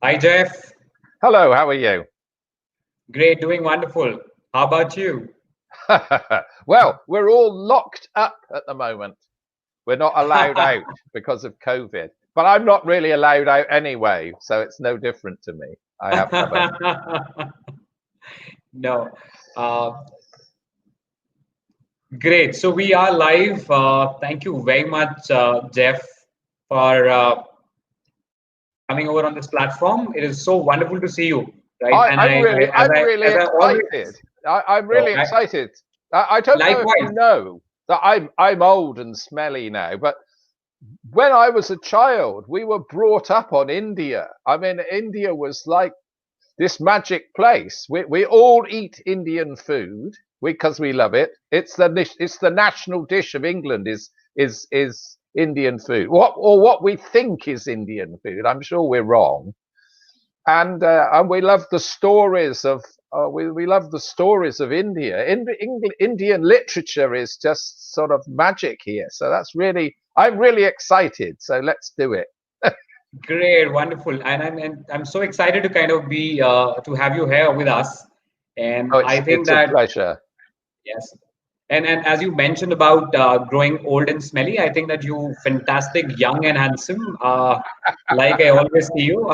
Hi, Jeff. Hello, how are you? Great, doing wonderful. How about you? Well, we're all locked up at the moment. We're not allowed out because of COVID, but I'm not really allowed out anyway, so it's no different to me. I have to have a. No. Uh, Great. So we are live. Thank you very much, Jeff, for coming over on this platform. It is so wonderful to see you, right? I, And I'm really, I'm really as I excited. always, I'm so really I, excited. I don't know if you likewise. know that I'm old and smelly now, but when I was a child, we were brought up on India. I mean, India was like this magic place. We all eat Indian food because we love it. It's the national dish of England is Indian food. What we think is Indian food. I'm sure we're wrong. And we love the stories of we love the stories of India. Indian literature is just sort of magic here. So I'm really excited. So let's do it. Great, wonderful, and I'm so excited to kind of be to have you here with us. And Oh, I think it's a that pleasure. yes. And as you mentioned about growing old and smelly, I think that you fantastic, young and handsome, like I always see you.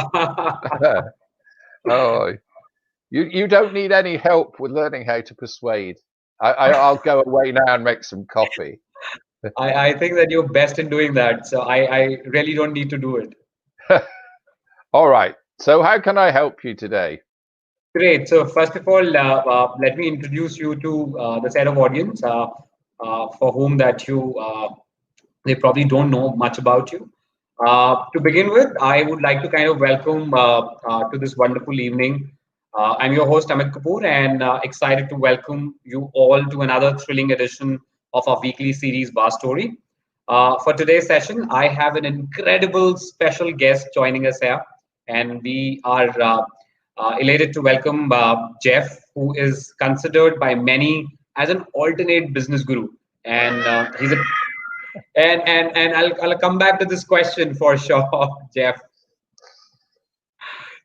Oh, you don't need any help with learning how to persuade. I'll go away now and make some coffee. I think that you're best in doing that. So I really don't need to do it. All right. So how can I help you today? Great. So first of all, let me introduce you to the set of audience for whom that you they probably don't know much about you. To begin with, I would like to kind of welcome to this wonderful evening. I'm your host, Amit Kapoor, and excited to welcome you all to another thrilling edition of our weekly series, Bar Story. For today's session, I have an incredible special guest joining us here, and we are elated to welcome Jeff, who is considered by many as an alternate business guru. And he's a and I'll come back to this question for sure, Jeff.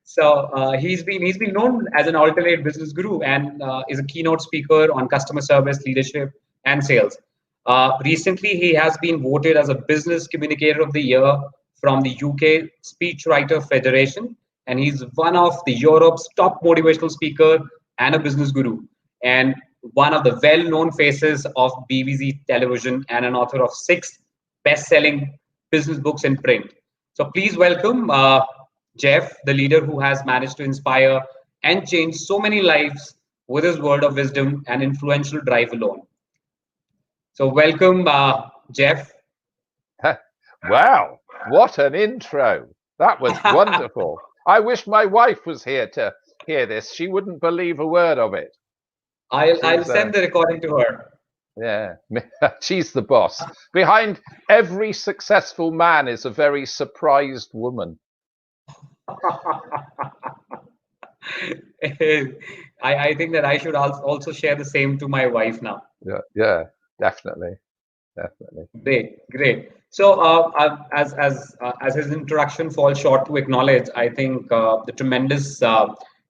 So he's been known as an alternate business guru and is a keynote speaker on customer service, leadership, and sales. Recently, he has been voted as a Business Communicator of the Year from the UK Speechwriter Federation, and he's one of the Europe's top motivational speaker and a business guru, and one of the well-known faces of BBC television and an author of 6 best-selling business books in print. So please welcome Jeff, the leader who has managed to inspire and change so many lives with his word of wisdom and influential drive alone. So, welcome, Jeff. Wow, what an intro. That was wonderful. I wish my wife was here to hear this. She wouldn't believe a word of it. I'll She's send the recording to her. yeah, she's the boss. Behind every successful man is a very surprised woman. I think that I should also share the same to my wife now. Yeah, definitely, definitely. Great, great. So, as his introduction falls short to acknowledge, I think the tremendous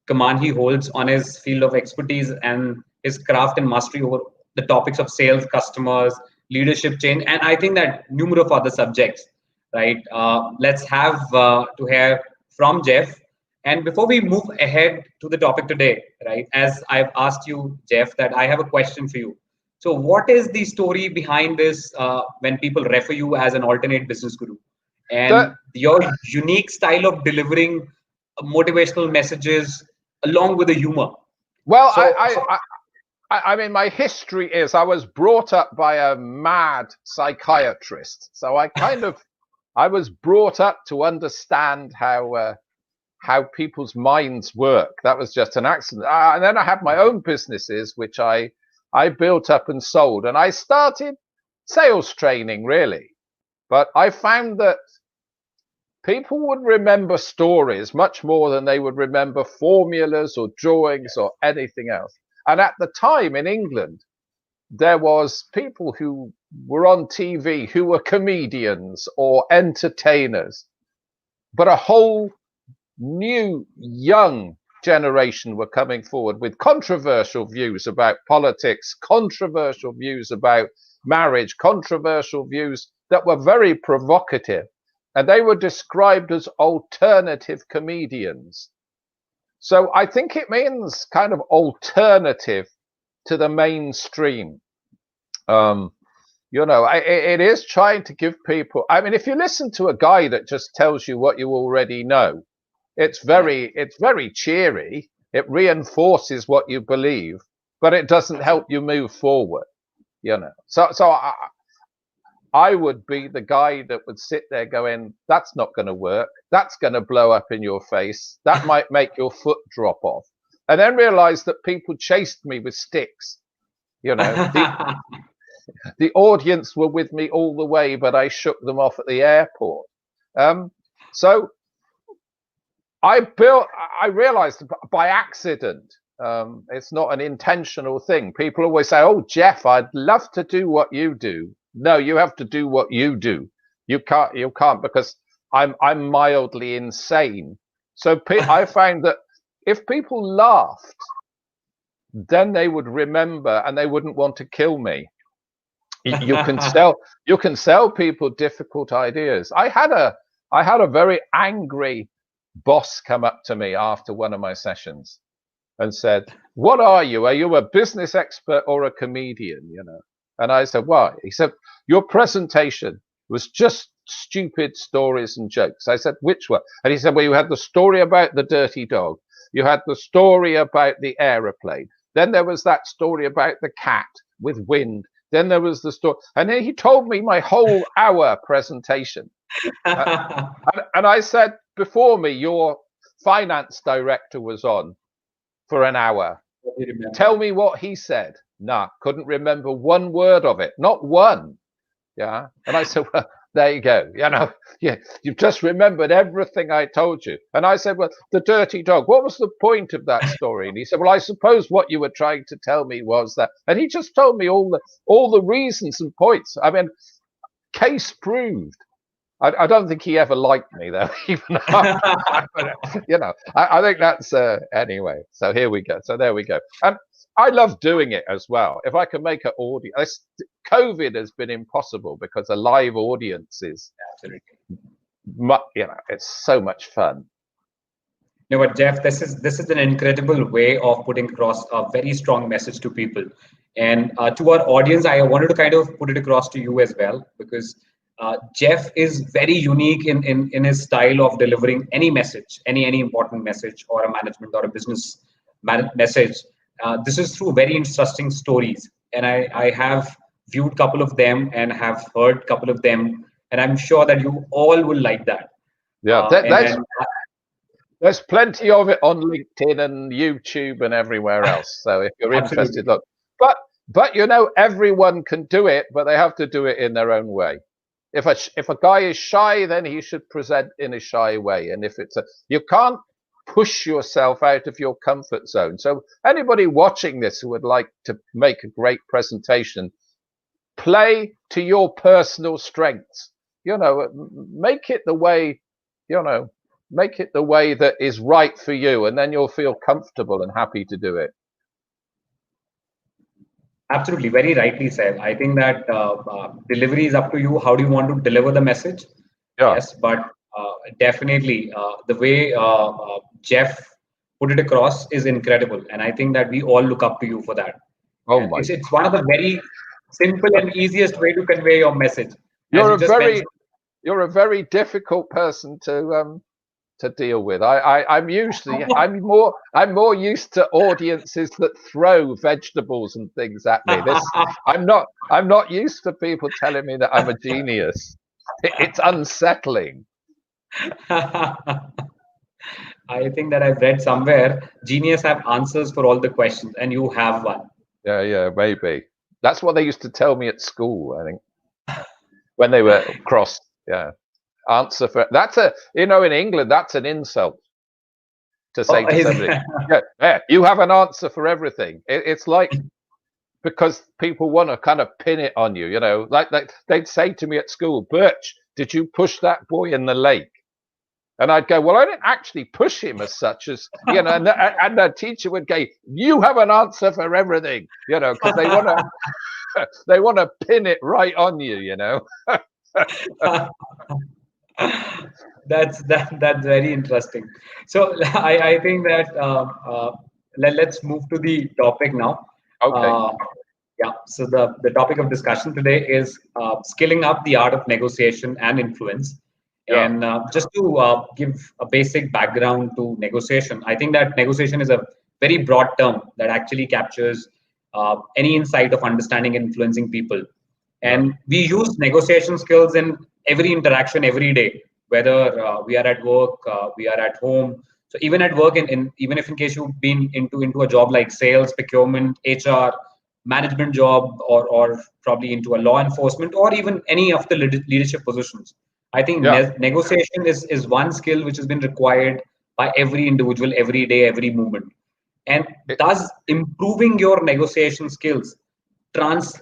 command he holds on his field of expertise and his craft and mastery over the topics of sales, customers, leadership change, and I think that numerous other subjects. Right. Let's have to hear from Jeff. And before we move ahead to the topic today, right, as I've asked you, Jeff, that I have a question for you. So, what is the story behind this when people refer you as an alternate business guru and The, your unique style of delivering motivational messages along with the humor? well, So, I mean, my history is I was brought up by a mad psychiatrist, so I was brought up to understand how people's minds work. That was just an accident. And then I had my own businesses, which I built up and sold, and I started sales training really. But I found that people would remember stories much more than they would remember formulas or drawings or anything else. And at the time in England, there was people who were on TV who were comedians or entertainers, but a whole new young generation were coming forward with controversial views about politics, controversial views about marriage, controversial views that were very provocative. And they were described as alternative comedians. So I think it means kind of alternative to the mainstream. It is trying to give people. I mean, if you listen to a guy that just tells you what you already know, it's very cheery. It reinforces what you believe, but it doesn't help you move forward. So I would be the guy that would sit there going, "That's not going to work. That's going to blow up in your face. That might make your foot drop off," and then realize that people chased me with sticks. The audience were with me all the way, but I shook them off at the airport. So I realized by accident, it's not an intentional thing. People always say, "Oh, Geoff, I'd love to do what you do." No, you have to do what you do. You can't because I'm mildly insane. So I found that if people laughed, then they would remember and they wouldn't want to kill me. You can sell people difficult ideas. I had a very angry boss come up to me after one of my sessions and said, "What are you? Are you a business expert or a comedian?" And I said, "Why?" He said, "Your presentation was just stupid stories and jokes." I said, "Which one?" And he said, "Well, you had the story about the dirty dog. You had the story about the aeroplane. Then there was that story about the cat with wind. Then there was the story." And then he told me my whole hour presentation. And I said, "Before me, your finance director was on for an hour. Tell me what he said." Nah, couldn't remember one word of it, not one. Yeah. And I said, "Well, there you go. You've just remembered everything I told you." And I said, "Well, the dirty dog, what was the point of that story?" And he said, "Well, I suppose what you were trying to tell me was that," and he just told me all the reasons and points. I mean, case proved. I don't think he ever liked me though, even after, I think that's anyway. So here we go. So there we go. And I love doing it as well. If I can make an audience, COVID has been impossible because a live audience is, it's so much fun. No, but Geoff, this is an incredible way of putting across a very strong message to people, and to our audience, I wanted to kind of put it across to you as well, because Geoff is very unique in his style of delivering any message, any important message, or a management or a business message. This is through very interesting stories, and I have viewed a couple of them and have heard a couple of them, and I'm sure that you all will like that. Yeah, there's plenty of it on LinkedIn and YouTube and everywhere else. So if you're interested, look. But everyone can do it, but they have to do it in their own way. If a guy is shy, then he should present in a shy way. And if you can't push yourself out of your comfort zone. So anybody watching this who would like to make a great presentation, play to your personal strengths. Make it the way, make it the way that is right for you, and then you'll feel comfortable and happy to do it. Absolutely, very rightly said. I think that delivery is up to you. How do you want to deliver the message? Yeah. Yes, but definitely the way Geoff put it across is incredible, and I think that we all look up to you for that. Oh my! It's one of the very simple and easiest way to convey your message. You're a very difficult person to deal with. I'm more used to audiences that throw vegetables and things at me. I'm not used to people telling me that I'm a genius. It's unsettling. I think that I've read somewhere genius have answers for all the questions, and you have one. Yeah, maybe. That's what they used to tell me at school, I think, when they were cross. Yeah. Answer for that's in England, that's an insult to say to somebody, yeah, you have an answer for everything. It's like, because people want to kind of pin it on you, like they'd say to me at school, "Burch, did you push that boy in the lake?" And I'd go, well, I didn't actually push him as such as, and the teacher would go, you have an answer for everything, because they want to pin it right on you, That's very interesting. So I think that let's move to the topic now. Okay. Yeah. So the topic of discussion today is skilling up the art of negotiation and influence. Yeah. And just to give a basic background to negotiation, I think that negotiation is a very broad term that actually captures any insight of understanding and influencing people. And we use negotiation skills in every interaction every day, whether we are at work, we are at home. So even at work, even if in case you've been into a job like sales, procurement, HR, management job, or probably into a law enforcement, or even any of the leadership positions, I think negotiation is one skill which has been required by every individual every day, every moment. And thus improving your negotiation skills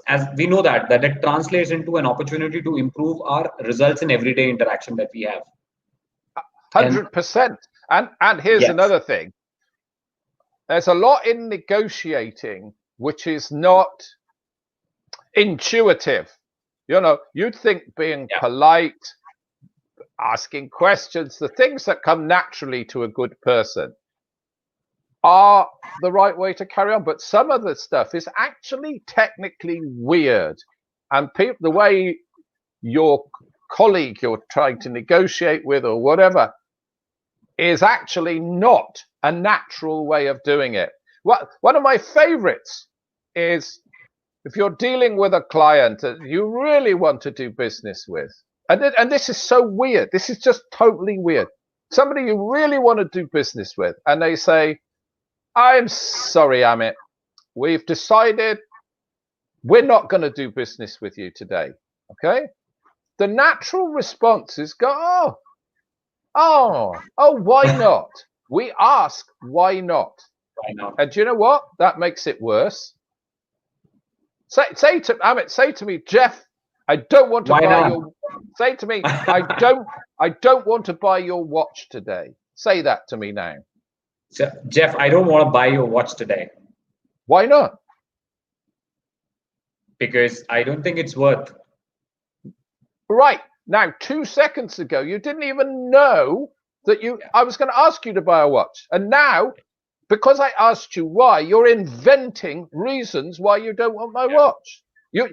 as we know that it translates into an opportunity to improve our results in everyday interaction that we have. 100%. And here's yes. another thing. There's a lot in negotiating which is not intuitive. You'd think being polite, asking questions, the things that come naturally to a good person are the right way to carry on. But some of the stuff is actually technically weird. And the way your colleague you're trying to negotiate with or whatever is actually not a natural way of doing it. One of my favorites is if you're dealing with a client that you really want to do business with, and this is so weird. This is just totally weird. Somebody you really want to do business with, and they say, I'm sorry, Amit, we've decided we're not going to do business with you today. Okay? The natural response is go, oh, why not? We ask, why not? Why not? And do you know what? That makes it worse. Say to Amit, say to me, Geoff, I don't want to buy your. Say to me, I don't want to buy your watch today. Say that to me now. So, Geoff, I don't want to buy your watch today. Why not? Because I don't think it's worth. Right. Now, 2 seconds ago, you didn't even know that I was going to ask you to buy a watch. And now, because I asked you why, you're inventing reasons why you don't want my watch. You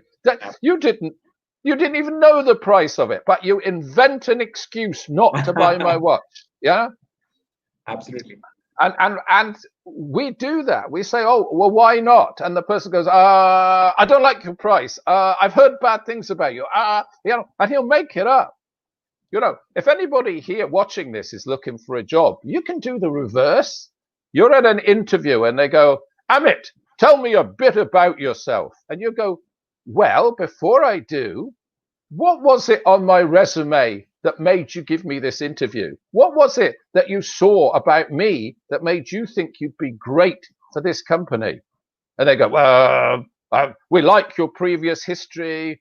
didn't even know the price of it, but you invent an excuse not to buy my watch. Yeah? Absolutely. And we do that. We say, oh, well, why not? And the person goes, I don't like your price. I've heard bad things about you. And he'll make it up. If anybody here watching this is looking for a job, you can do the reverse. You're at an interview and they go, Amit, tell me a bit about yourself. And you go, well, before I do, what was it on my resume that made you give me this interview? What was it that you saw about me that made you think you'd be great for this company? And they go, well, we like your previous history.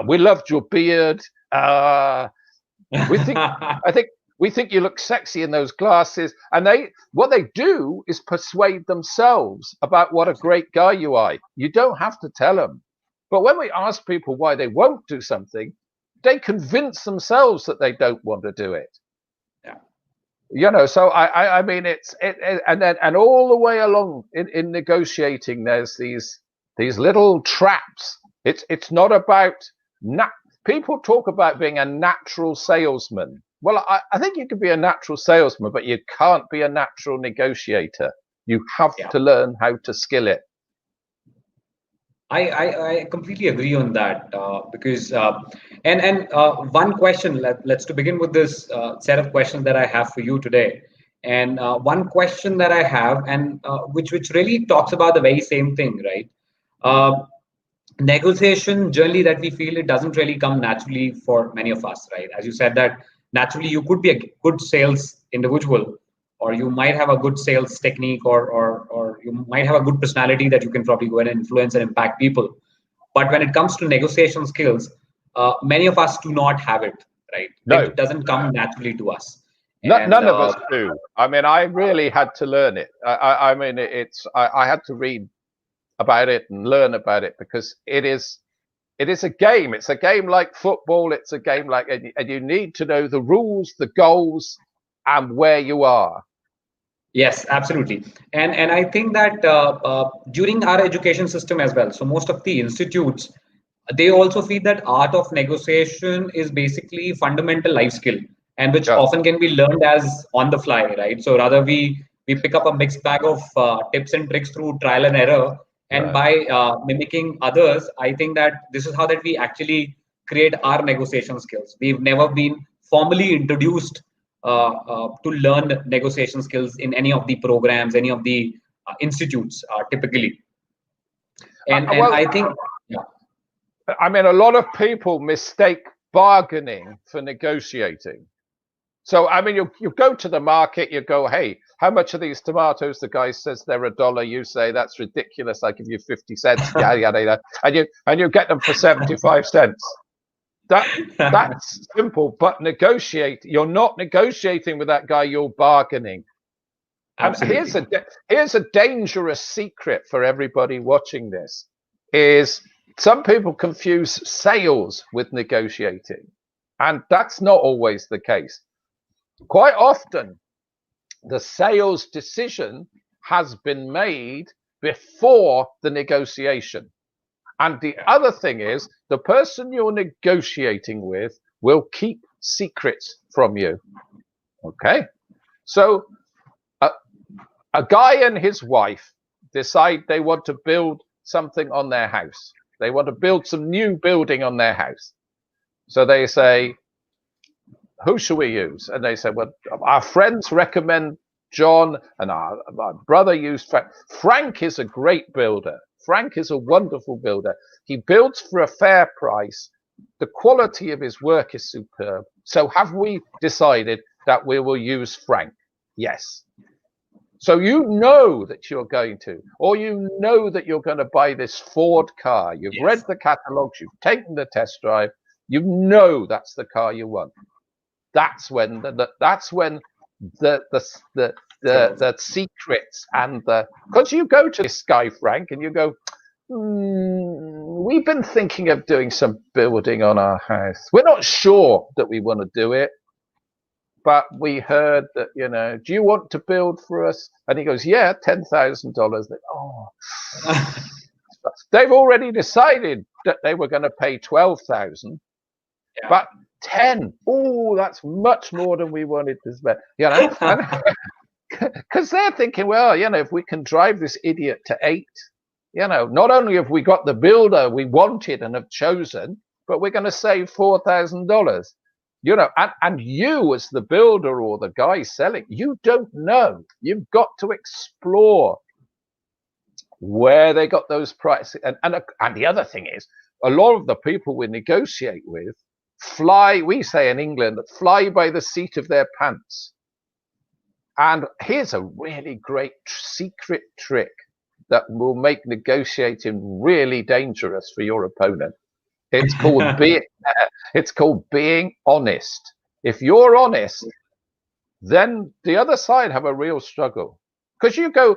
We loved your beard. We think you look sexy in those glasses. And what they do is persuade themselves about what a great guy you are. You don't have to tell them. But when we ask people why they won't do something, they convince themselves that they don't want to do it. Yeah. So I mean, and all the way along in negotiating, there's these little traps. It's not about people talk about being a natural salesman. Well, I think you can be a natural salesman, but you can't be a natural negotiator. You have to learn how to skill it. I completely agree on that because one question, let's to begin with this set of questions that I have for you today. And one question that I have, and which really talks about the very same thing, right? Negotiation generally that we feel it doesn't really come naturally for many of us, right? As you said that naturally you could be a good sales individual, or you might have a good sales technique, or you might have a good personality that you can probably go and influence and impact people. But when it comes to negotiation skills, many of us do not have it, right? No. It doesn't come naturally to us. And None of us do. I mean, I really had to learn it. I mean, I had to read about it and learn about it because it is a game. It's a game like football. It's a game like, and you need to know the rules, the goals, and where you are. yes, absolutely. And I think that during our education system as well, so most of the institutes, they also feel that art of negotiation is basically fundamental life skill, and which Yeah, often can be learned as on the fly, right? So rather we pick up a mixed bag of tips and tricks through trial and error, and right. by mimicking others, I think that this is how that we actually create our negotiation skills. We've never been formally introduced to learn negotiation skills in any of the programs, any of the institutes, typically. And Well, I think, yeah, I mean, a lot of people mistake bargaining for negotiating. So, I mean, you go to the market, you go, hey, how much are these tomatoes? The guy says they're $1. You say that's ridiculous. I give you 50 cents. Yeah, yeah, and you get them for 75 cents. That's simple. But negotiate. You're not negotiating with that guy. You're bargaining. And absolutely. here's a dangerous secret for everybody watching this: is some people confuse sales with negotiating, and that's not always the case. Quite often, the sales decision has been made before the negotiation. And the other thing is, the person you're negotiating with will keep secrets from you. Okay? So a guy and his wife decide they want to build something on their house. They want to build some new building on their house. So they say, who should we use? And they said, well, our friends recommend John, and our brother used Frank. Frank is a great builder. Frank is a wonderful builder. He builds for a fair price. The quality of his work is superb. So have we decided that we will use Frank? Yes. So you know that you're going to, or you know that you're going to buy this Ford car. You've read Yes. the catalogs, you've taken the test drive, you know that's the car you want. That's when the secrets and because you go to this guy Frank and you go, we've been thinking of doing some building on our house. We're not sure that we want to do it, but we heard that, do you want to build for us? And he goes, yeah, $10,000. Oh, they've already decided that they were going to pay 12,000, Yeah. but 10. Oh, that's much more than we wanted to spend. Because they're thinking, well, if we can drive this idiot to 8, not only have we got the builder we wanted and have chosen, but we're going to save $4,000. And you as the builder or the guy selling, you don't know. You've got to explore where they got those prices. And the other thing is, a lot of the people we negotiate with we say in England, fly by the seat of their pants. And here's a really great secret trick that will make negotiating really dangerous for your opponent. It's called being honest. If you're honest, then the other side have a real struggle. Because you go,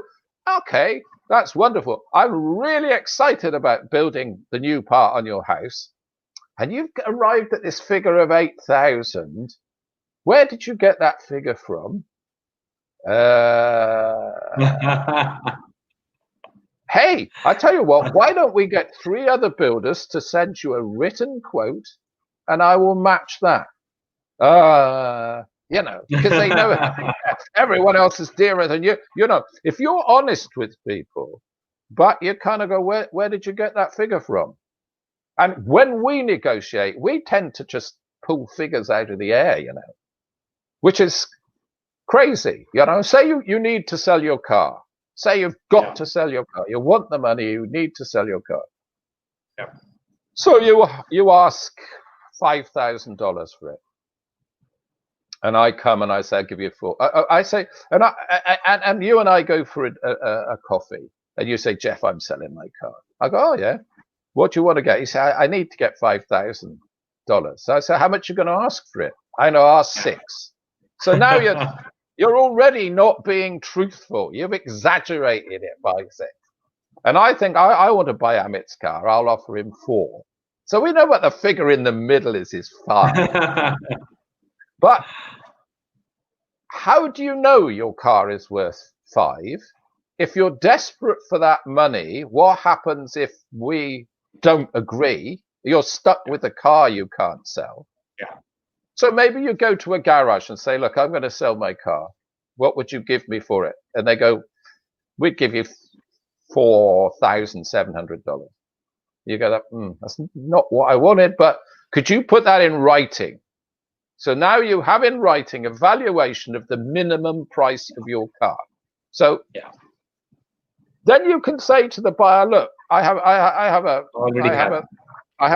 okay, that's wonderful. I'm really excited about building the new part on your house. And you've arrived at this figure of 8,000. Where did you get that figure from? Hey, I tell you what, why don't we get 3 other builders to send you a written quote and I will match that? Because they know everyone else is dearer than you. If you're honest with people, but you kind of go, where did you get that figure from? And when we negotiate, we tend to just pull figures out of the air, which is crazy. Say you need to sell your car. Say you've got to sell your car. You want the money. You need to sell your car. Yeah. So you ask $5,000 for it, and I come and I say I'll give you 4. I say, and you and I go for a coffee, and you say, Geoff, I'm selling my car. I go, oh yeah. What do you want to get? He said, I need to get $5,000. So I said, how much are you going to ask for it? I know, ask 6. So now you're already not being truthful. You've exaggerated it by 6. And I think I want to buy Amit's car. I'll offer him 4. So we know what the figure in the middle is 5. But how do you know your car is worth 5? If you're desperate for that money, what happens if we don't agree? You're stuck with a car you can't sell. Yeah. So maybe you go to a garage and say, look, I'm going to sell my car. What would you give me for it? And they go, we'd give you $4,700. You go, that's not what I wanted, but could you put that in writing? So now you have in writing a valuation of the minimum price of your car. So then you can say to the buyer, look, I have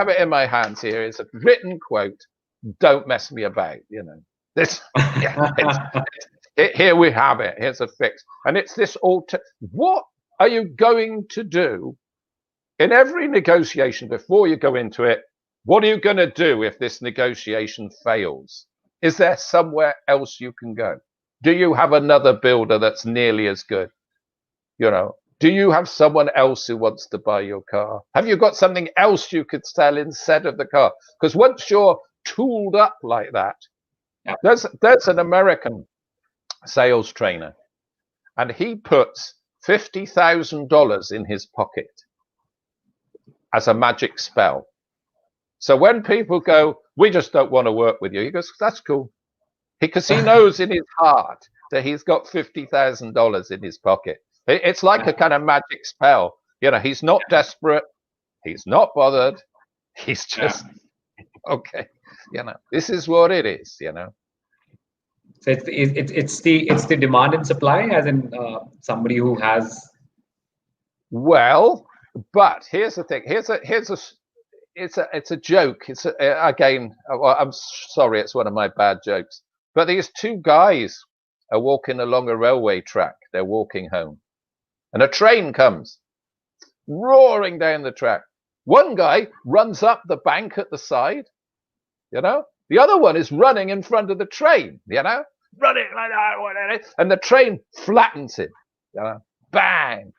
it in my hands here. It's a written quote. Don't mess me about, This, here we have it. Here's a fix, and it's this what are you going to do in every negotiation before you go into it? What are you going to do if this negotiation fails? Is there somewhere else you can go? Do you have another builder that's nearly as good? Do you have someone else who wants to buy your car? Have you got something else you could sell instead of the car? Because once you're tooled up like that, there's an American sales trainer, and he puts $50,000 in his pocket as a magic spell. So when people go, we just don't want to work with you, he goes, that's cool. Because he knows in his heart that he's got $50,000 in his pocket. It's like a kind of magic spell. He's not desperate. He's not bothered. He's just, okay. This is what it is, So it's the demand and supply, as in somebody who has. Well, but here's the thing. It's a joke. Again. Well, I'm sorry. It's one of my bad jokes. But these 2 guys are walking along a railway track. They're walking home, and a train comes roaring down the track. One guy runs up the bank at the side. The other one is running in front of the train. Running like that, and the train flattens him. Bang!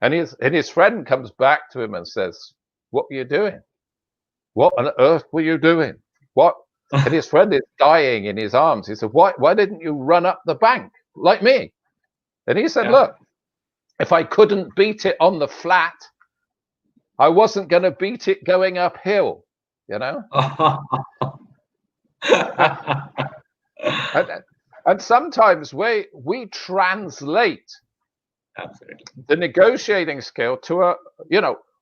And his friend comes back to him and says, "What were you doing? What on earth were you doing? What?" And his friend is dying in his arms. He said, "Why didn't you run up the bank like me?" And he said, "Look, if I couldn't beat it on the flat, I wasn't going to beat it going uphill." And sometimes we translate the negotiating skill to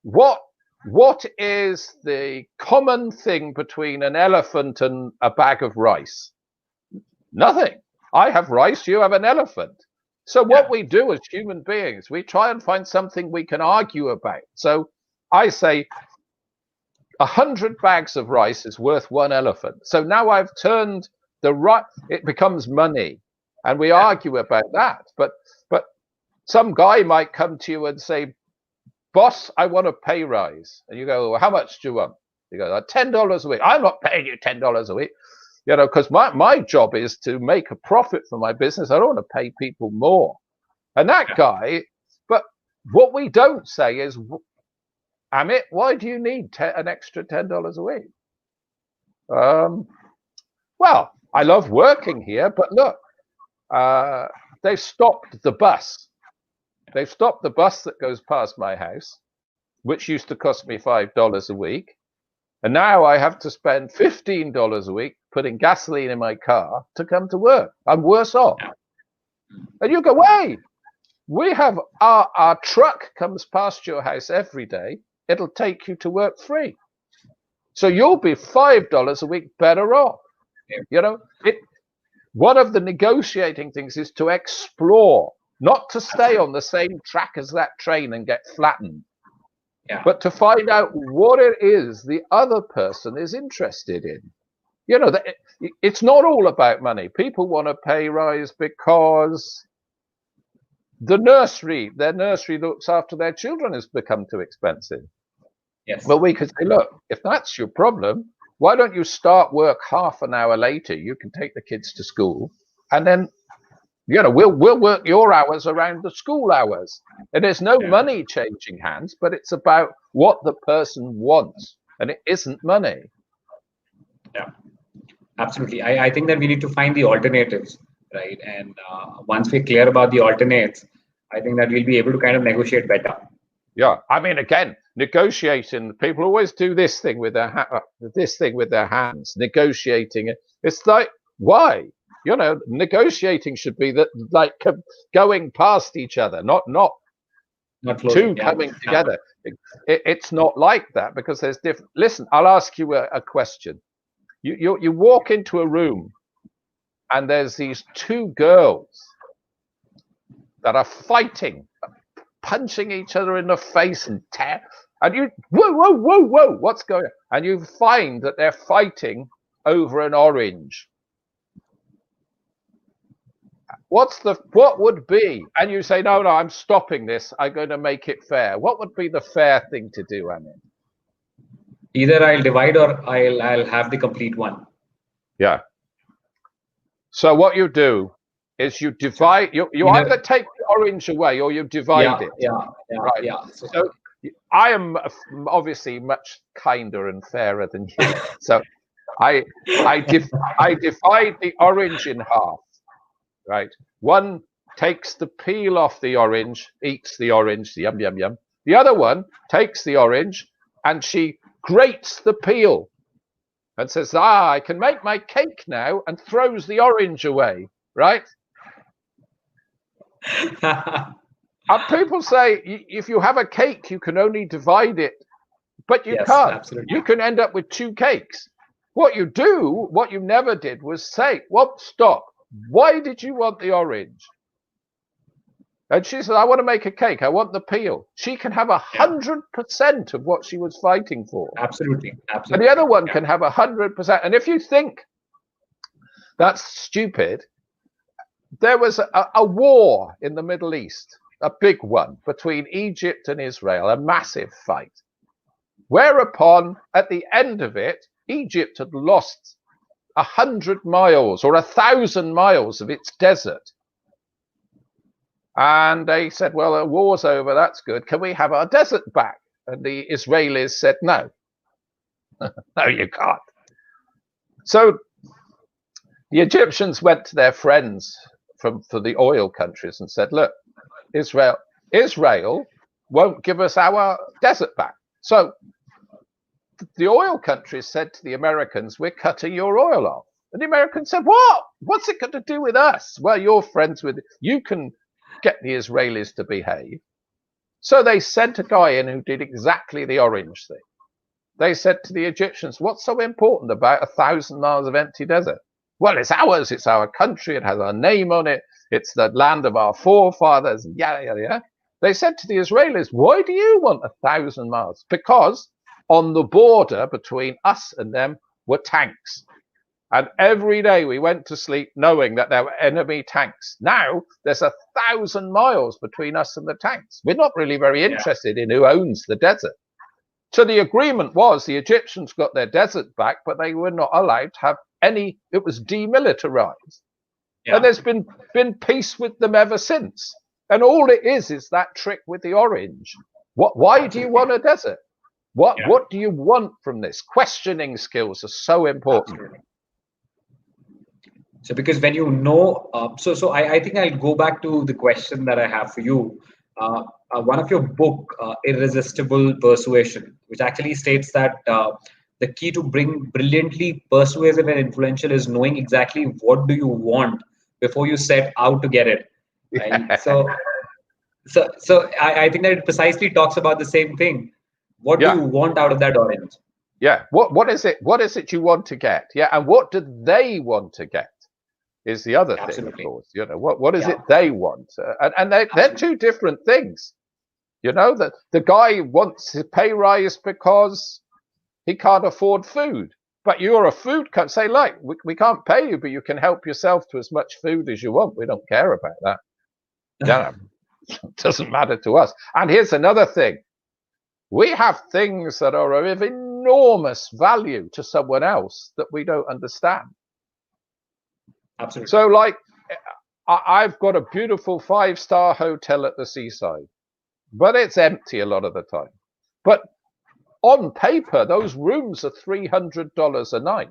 what is the common thing between an elephant and a bag of rice? Nothing. I have rice, you have an elephant. So what we do as human beings, we try and find something we can argue about. So I say 100 bags of rice is worth 1 elephant. So now I've turned it becomes money, and we argue about that. But some guy might come to you and say, "Boss, I want a pay rise." And you go, "Well, how much do you want?" You go, $10 a week. "I'm not paying you $10 a week, because my job is to make a profit for my business. I don't want to pay people more." And that guy, but what we don't say is, "Amit, why do you need an extra $10 a week?" Well, I love working here, but look, they've stopped the bus. They've stopped the bus that goes past my house, which used to cost me $5 a week. And now I have to spend $15 a week putting gasoline in my car to come to work. I'm worse off. And you go, wait, we have our truck comes past your house every day. It'll take you to work free. So you'll be $5 a week better off. One of the negotiating things is to explore, not to stay on the same track as that train and get flattened, but to find out what it is the other person is interested in. It's not all about money. People want a pay rise because their nursery looks after their children has become too expensive. Yes. Well, we could say, look, if that's your problem, why don't you start work half an hour later? You can take the kids to school, and then we'll work your hours around the school hours. And there's no money changing hands, but it's about what the person wants, and it isn't money. Yeah, absolutely. I think that we need to find the alternatives, right? And once we're clear about the alternates, I think that we'll be able to kind of negotiate better. Yeah, I mean, again, negotiating. People always do this thing with their hands, negotiating. It's like, why? Negotiating should be that, like, going past each other, not closing, two coming together. It's not like that, because there's different. Listen, I'll ask you a question. You walk into a room, and there's these two girls that are fighting, punching each other in the face and and you, whoa, what's going on? And you find that they're fighting over an orange. What would be? And you say, no, I'm stopping this. I'm going to make it fair. What would be the fair thing to do, Amin? Either I'll divide or I'll have the complete one. Yeah. So what you do is you divide. You either take the orange away or you divide it. Right. So I am obviously much kinder and fairer than you. So I divide the orange in half. Right. One takes the peel off the orange, eats the orange, yum, yum, yum. The other one takes the orange and she grates the peel and says, I can make my cake now, and throws the orange away. Right. And people say, if you have a cake, you can only divide it, but you can't. Absolutely. You can end up with two cakes. What you never did was say, well, stop. Why did you want the orange? And she said, I want to make a cake. I want the peel. She can have 100% of what she was fighting for. Absolutely. And the other one can have 100%. And if you think that's stupid, there was a war in the Middle East, a big one, between Egypt and Israel, a massive fight. Whereupon, at the end of it, Egypt had lost 100 miles or 1,000 miles of its desert. And they said, well, the war's over, that's good. Can we have our desert back? And the Israelis said, no. No, you can't. So the Egyptians went to their friends for the oil countries and said, look, Israel won't give us our desert back. So the oil countries said to the Americans, we're cutting your oil off. And the Americans said, what? What's it got to do with us? Well, you're friends with, you can get the Israelis to behave. So they sent a guy in who did exactly the orange thing. They said to the Egyptians, what's so important about 1,000 miles of empty desert? Well, it's ours. It's our country. It has our name on it. It's the land of our forefathers. Yeah. They said to the Israelis, why do you want 1,000 miles? Because on the border between us and them were tanks. And every day we went to sleep knowing that there were enemy tanks. Now there's 1,000 miles between us and the tanks. We're not really very interested in who owns the desert. So the agreement was the Egyptians got their desert back, but they were not allowed to have any, it was demilitarized. Yeah. And there's been peace with them ever since. And all it is that trick with the orange. Why do you want a desert? What do you want from this? Questioning skills are so important. Absolutely. So because when you know, I think I'll go back to the question that I have for you. One of your book, Irresistible Persuasion, which actually states that the key to being brilliantly persuasive and influential is knowing exactly what do you want before you set out to get it. Right? So I think that it precisely talks about the same thing. What do you want out of that orange? Yeah. What is it? What is it you want to get? Yeah. And what do they want to get? Is the other thing, of course. You know, what is it they want? And they're two different things. You know, that the guy wants a pay rise because he can't afford food. But you're a food company. Say, like, we can't pay you, but you can help yourself to as much food as you want. We don't care about that. Yeah, it doesn't matter to us. And here's another thing. We have things that are of enormous value to someone else that we don't understand. Absolutely. So, like, I've got a beautiful 5-star hotel at the seaside, but it's empty a lot of the time. But on paper, those rooms are $300 a night.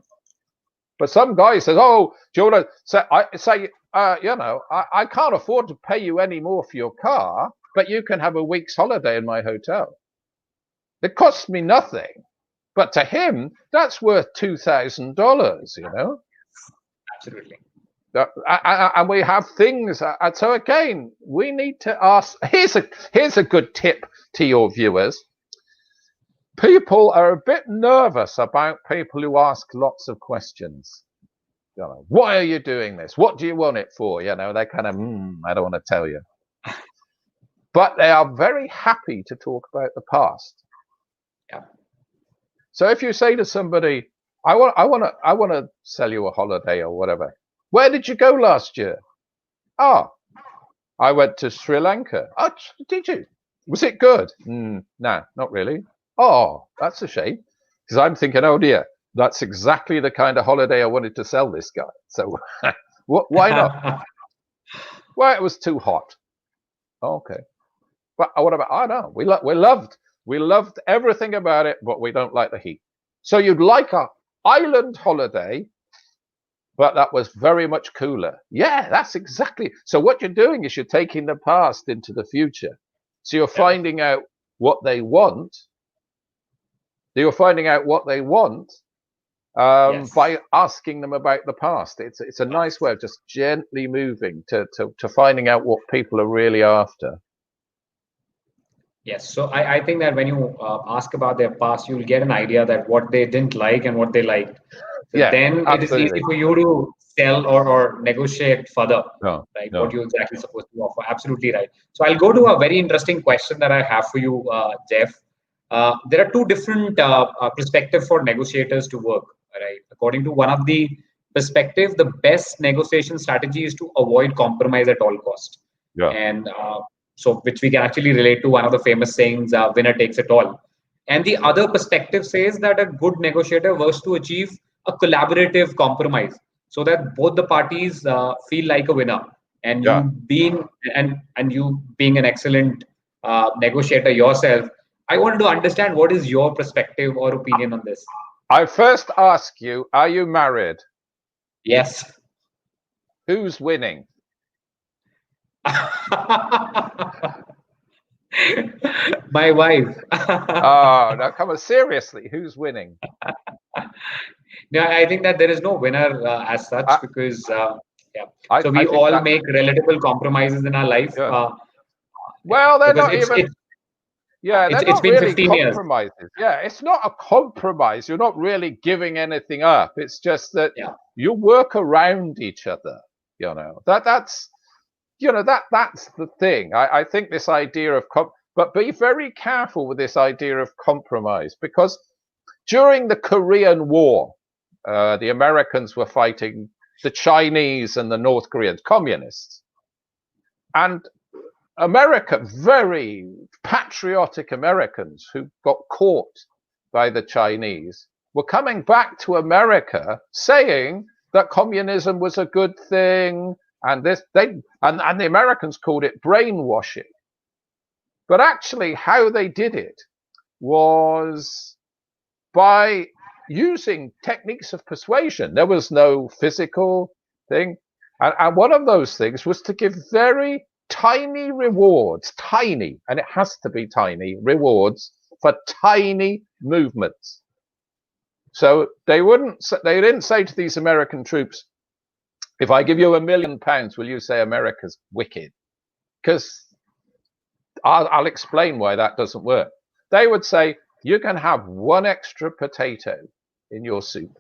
But some guy says, "Oh, do you want to say?" I can't afford to pay you any more for your car, but you can have a week's holiday in my hotel. It costs me nothing, but to him, that's worth $2,000. Absolutely. And we have things. So again, we need to ask. Here's a good tip to your viewers. People are a bit nervous about people who ask lots of questions. Why are you doing this? What do you want it for? They kind of, I don't want to tell you. But they are very happy to talk about the past. Yeah. So if you say to somebody, I want to sell you a holiday or whatever. Where did you go last year? Oh, I went to Sri Lanka. Oh, did you? Was it good? No, not really. Oh, that's a shame. Because I'm thinking, oh dear, that's exactly the kind of holiday I wanted to sell this guy. So why not? Well, it was too hot. Okay. But what about, no, we loved everything about it, but we don't like the heat. So you'd like a island holiday, but that was very much cooler. Yeah, that's exactly. So what you're doing is you're taking the past into the future. So you're finding out what they want. You're finding out what they want by asking them about the past. It's a nice way of just gently moving to finding out what people are really after. Yes. So I think that when you ask about their past, you'll get an idea that what they didn't like and what they liked. So then absolutely. It is easy for you to sell or negotiate further, right? No. What you're exactly supposed to offer. Absolutely right. So I'll go to a very interesting question that I have for you, Geoff. There are two different perspectives for negotiators to work, right? According to one of the perspective, the best negotiation strategy is to avoid compromise at all cost. Yeah. And so, which we can actually relate to one of the famous sayings, winner takes it all. And the other perspective says that a good negotiator works to achieve a collaborative compromise so that both the parties feel like a winner. And you being an excellent negotiator yourself, I wanted to understand what is your perspective or opinion on this. I first ask you, are you married? Yes. Who's winning? My wife. Oh, now come on, seriously, who's winning? Yeah, I think that there is no winner as such because so we all make relatable compromises in our life. Well, they're not even. It's been really 15 compromises. years. Yeah, it's not a compromise. You're not really giving anything up. It's just that you work around each other. That's the thing. I think this idea of but be very careful with this idea of compromise, because during the Korean War, the Americans were fighting the Chinese and the North Koreans, communists, and America, very patriotic Americans who got caught by the Chinese, were coming back to America saying that communism was a good thing, and the Americans called it brainwashing. But actually, how they did it was by using techniques of persuasion. There was no physical thing, and one of those things was to give very tiny rewards, and it has to be tiny rewards for tiny movements. So they didn't say to these American troops, if I give you £1 million, will you say America's wicked? Because I'll explain why that doesn't work. They would say, you can have one extra potato in your soup.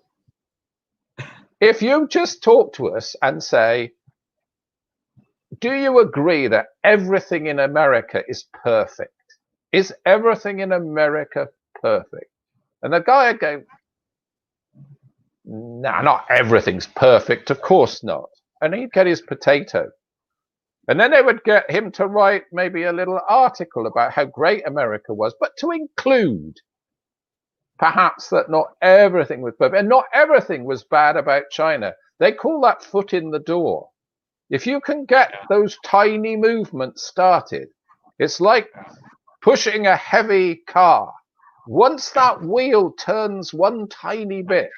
If you just talk to us and say, do you agree that everything in America is perfect? Is everything in America perfect? And the guy would go, nah, not everything's perfect. Of course not. And he'd get his potato. And then they would get him to write maybe a little article about how great America was, but to include perhaps that not everything was perfect, and not everything was bad about China. They call that foot in the door. If you can get those tiny movements started, it's like pushing a heavy car. Once that wheel turns one tiny bit,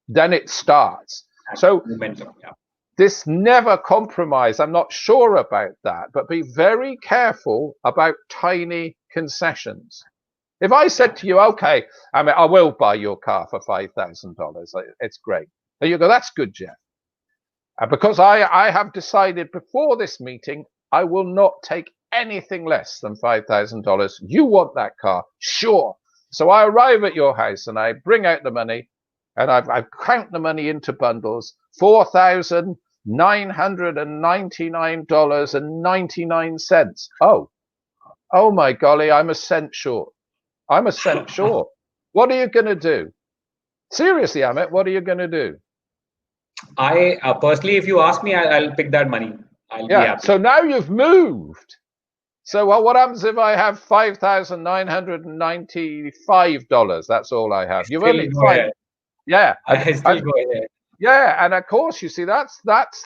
then it starts. So momentum. this never compromise. I'm not sure about that, but be very careful about tiny concessions. If I said to you, okay, I will buy your car for $5,000, it's great. And you go, that's good, Geoff. And because I have decided before this meeting, I will not take anything less than $5,000. You want that car? Sure. So I arrive at your house and I bring out the money and I count the money into bundles, $4,999.99. Oh my golly, I'm a cent short. I'm a cent short. What are you going to do? Seriously, Amit, what are you going to do? I personally, if you ask me, I'll pick that money. I'll be happy. So now you've moved. So what happens if I have $5,995? That's all I have. You've only I still go ahead. Yeah, and of course, you see, that's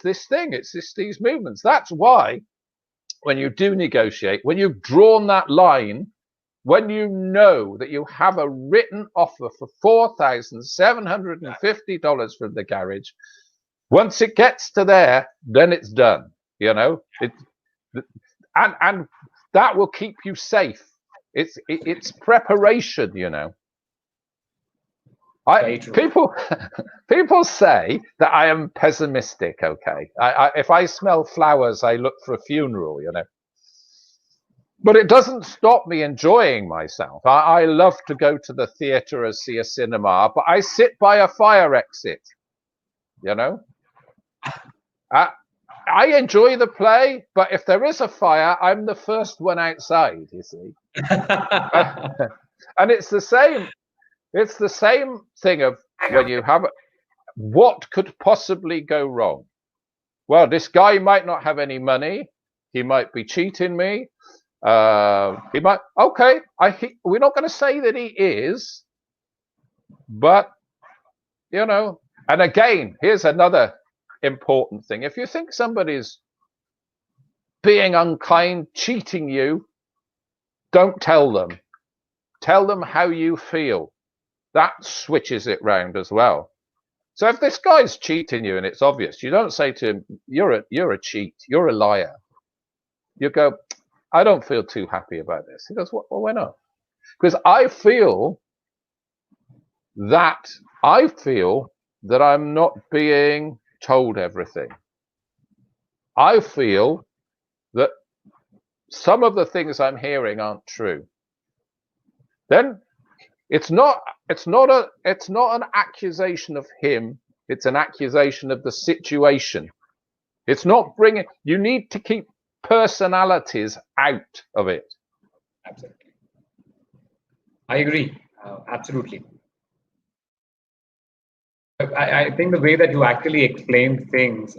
this thing. It's these movements. That's why when you do negotiate, when you've drawn that line, when you know that you have a written offer for $4,750 from the garage, once it gets to there, then it's done. You know, and that will keep you safe. It's preparation. You know, people say that I am pessimistic. Okay, if I smell flowers, I look for a funeral. You know. But it doesn't stop me enjoying myself. I love to go to the theatre or see a cinema, but I sit by a fire exit. You know, I enjoy the play, but if there is a fire, I'm the first one outside. You see, and it's the same. It's the same thing of when you have what could possibly go wrong. Well, this guy might not have any money. He might be cheating me. He might. Okay, we're not going to say that he is, but you know. And again, here's another important thing. If you think somebody's being unkind, cheating you, don't tell them. Tell them how you feel. That switches it round as well. So if this guy's cheating you and it's obvious, you don't say to him, "You're a cheat. You're a liar." You go, "I don't feel too happy about this." He goes, "Well, why not?" Because I feel that I'm not being told everything. I feel that some of the things I'm hearing aren't true. Then it's not an accusation of him. It's an accusation of the situation. It's not bringing. You need to keep personalities out of it. Absolutely. I agree. Absolutely. I think the way that you actually explained things,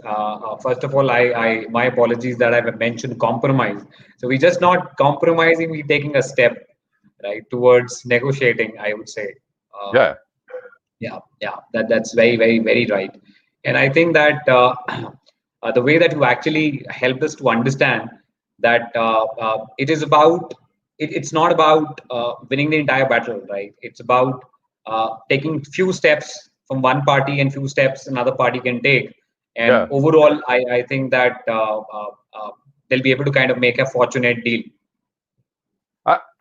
first of all, my apologies that I've mentioned compromise. So we're just not compromising, we're taking a step, right, towards negotiating, I would say. That's very, very, very right. And I think that the way that you actually helped us to understand that it is about, it's not about winning the entire battle, right? It's about taking few steps from one party and few steps another party can take. And overall, I think that they'll be able to kind of make a fortunate deal.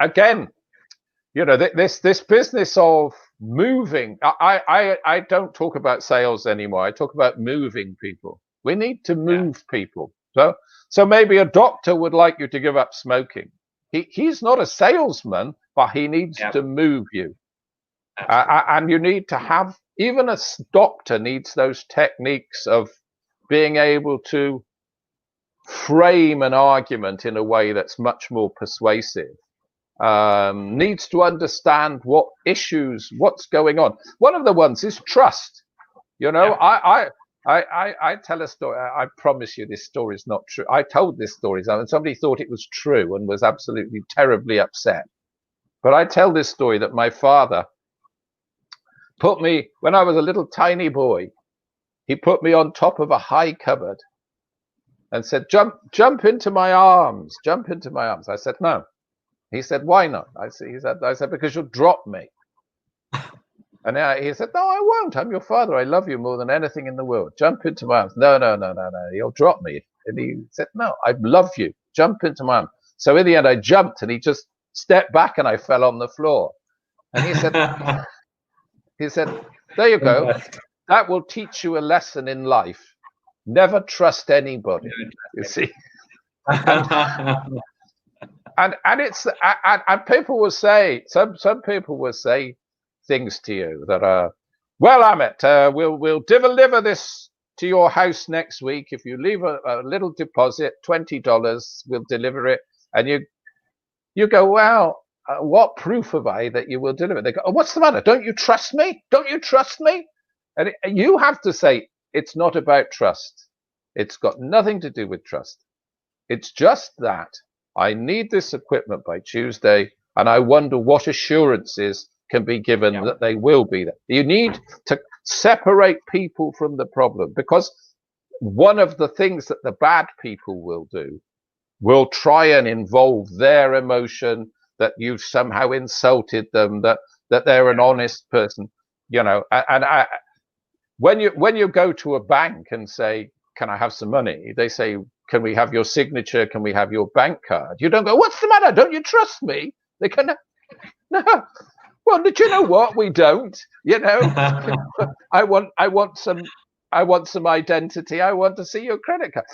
Again, you know, this business of moving, I don't talk about sales anymore. I talk about moving people. We need to move people. So maybe a doctor would like you to give up smoking. He's not a salesman, but he needs to move you. And you need to have, even a doctor needs those techniques of being able to frame an argument in a way that's much more persuasive. Needs to understand what issues, what's going on. One of the ones is trust. You know, I tell a story. I promise you this story is not true. I told this story and somebody thought it was true and was absolutely terribly upset. But I tell this story that my father put me, when I was a little tiny boy, he put me on top of a high cupboard and said, jump into my arms, jump into my arms. I said, no. He said, why not? I said, because you'll drop me. And he said, no, I won't. I'm your father. I love you more than anything in the world. Jump into my arms. No. You'll drop me. And he said, no, I love you. Jump into my arms. So in the end, I jumped and he just stepped back and I fell on the floor. And he said, there you go. That will teach you a lesson in life. Never trust anybody. You see. And it's and people will say, some people will say things to you that are, well, Amit, we'll deliver this to your house next week. If you leave a little deposit, $20, we'll deliver it. And you go, well, what proof have I that you will deliver it? They go, oh, what's the matter? Don't you trust me? Don't you trust me? And you have to say, it's not about trust. It's got nothing to do with trust. It's just that I need this equipment by Tuesday, and I wonder what assurances can be given that they will be there. You need to separate people from the problem, because one of the things that the bad people will do will try and involve their emotion, that you've somehow insulted them, that they're an honest person, when you go to a bank and say, can I have some money? They say, can we have your signature? Can we have your bank card? You don't go, what's the matter? Don't you trust me? They can, no. Well, did you know what? We don't, I want some identity. I want to see your credit card,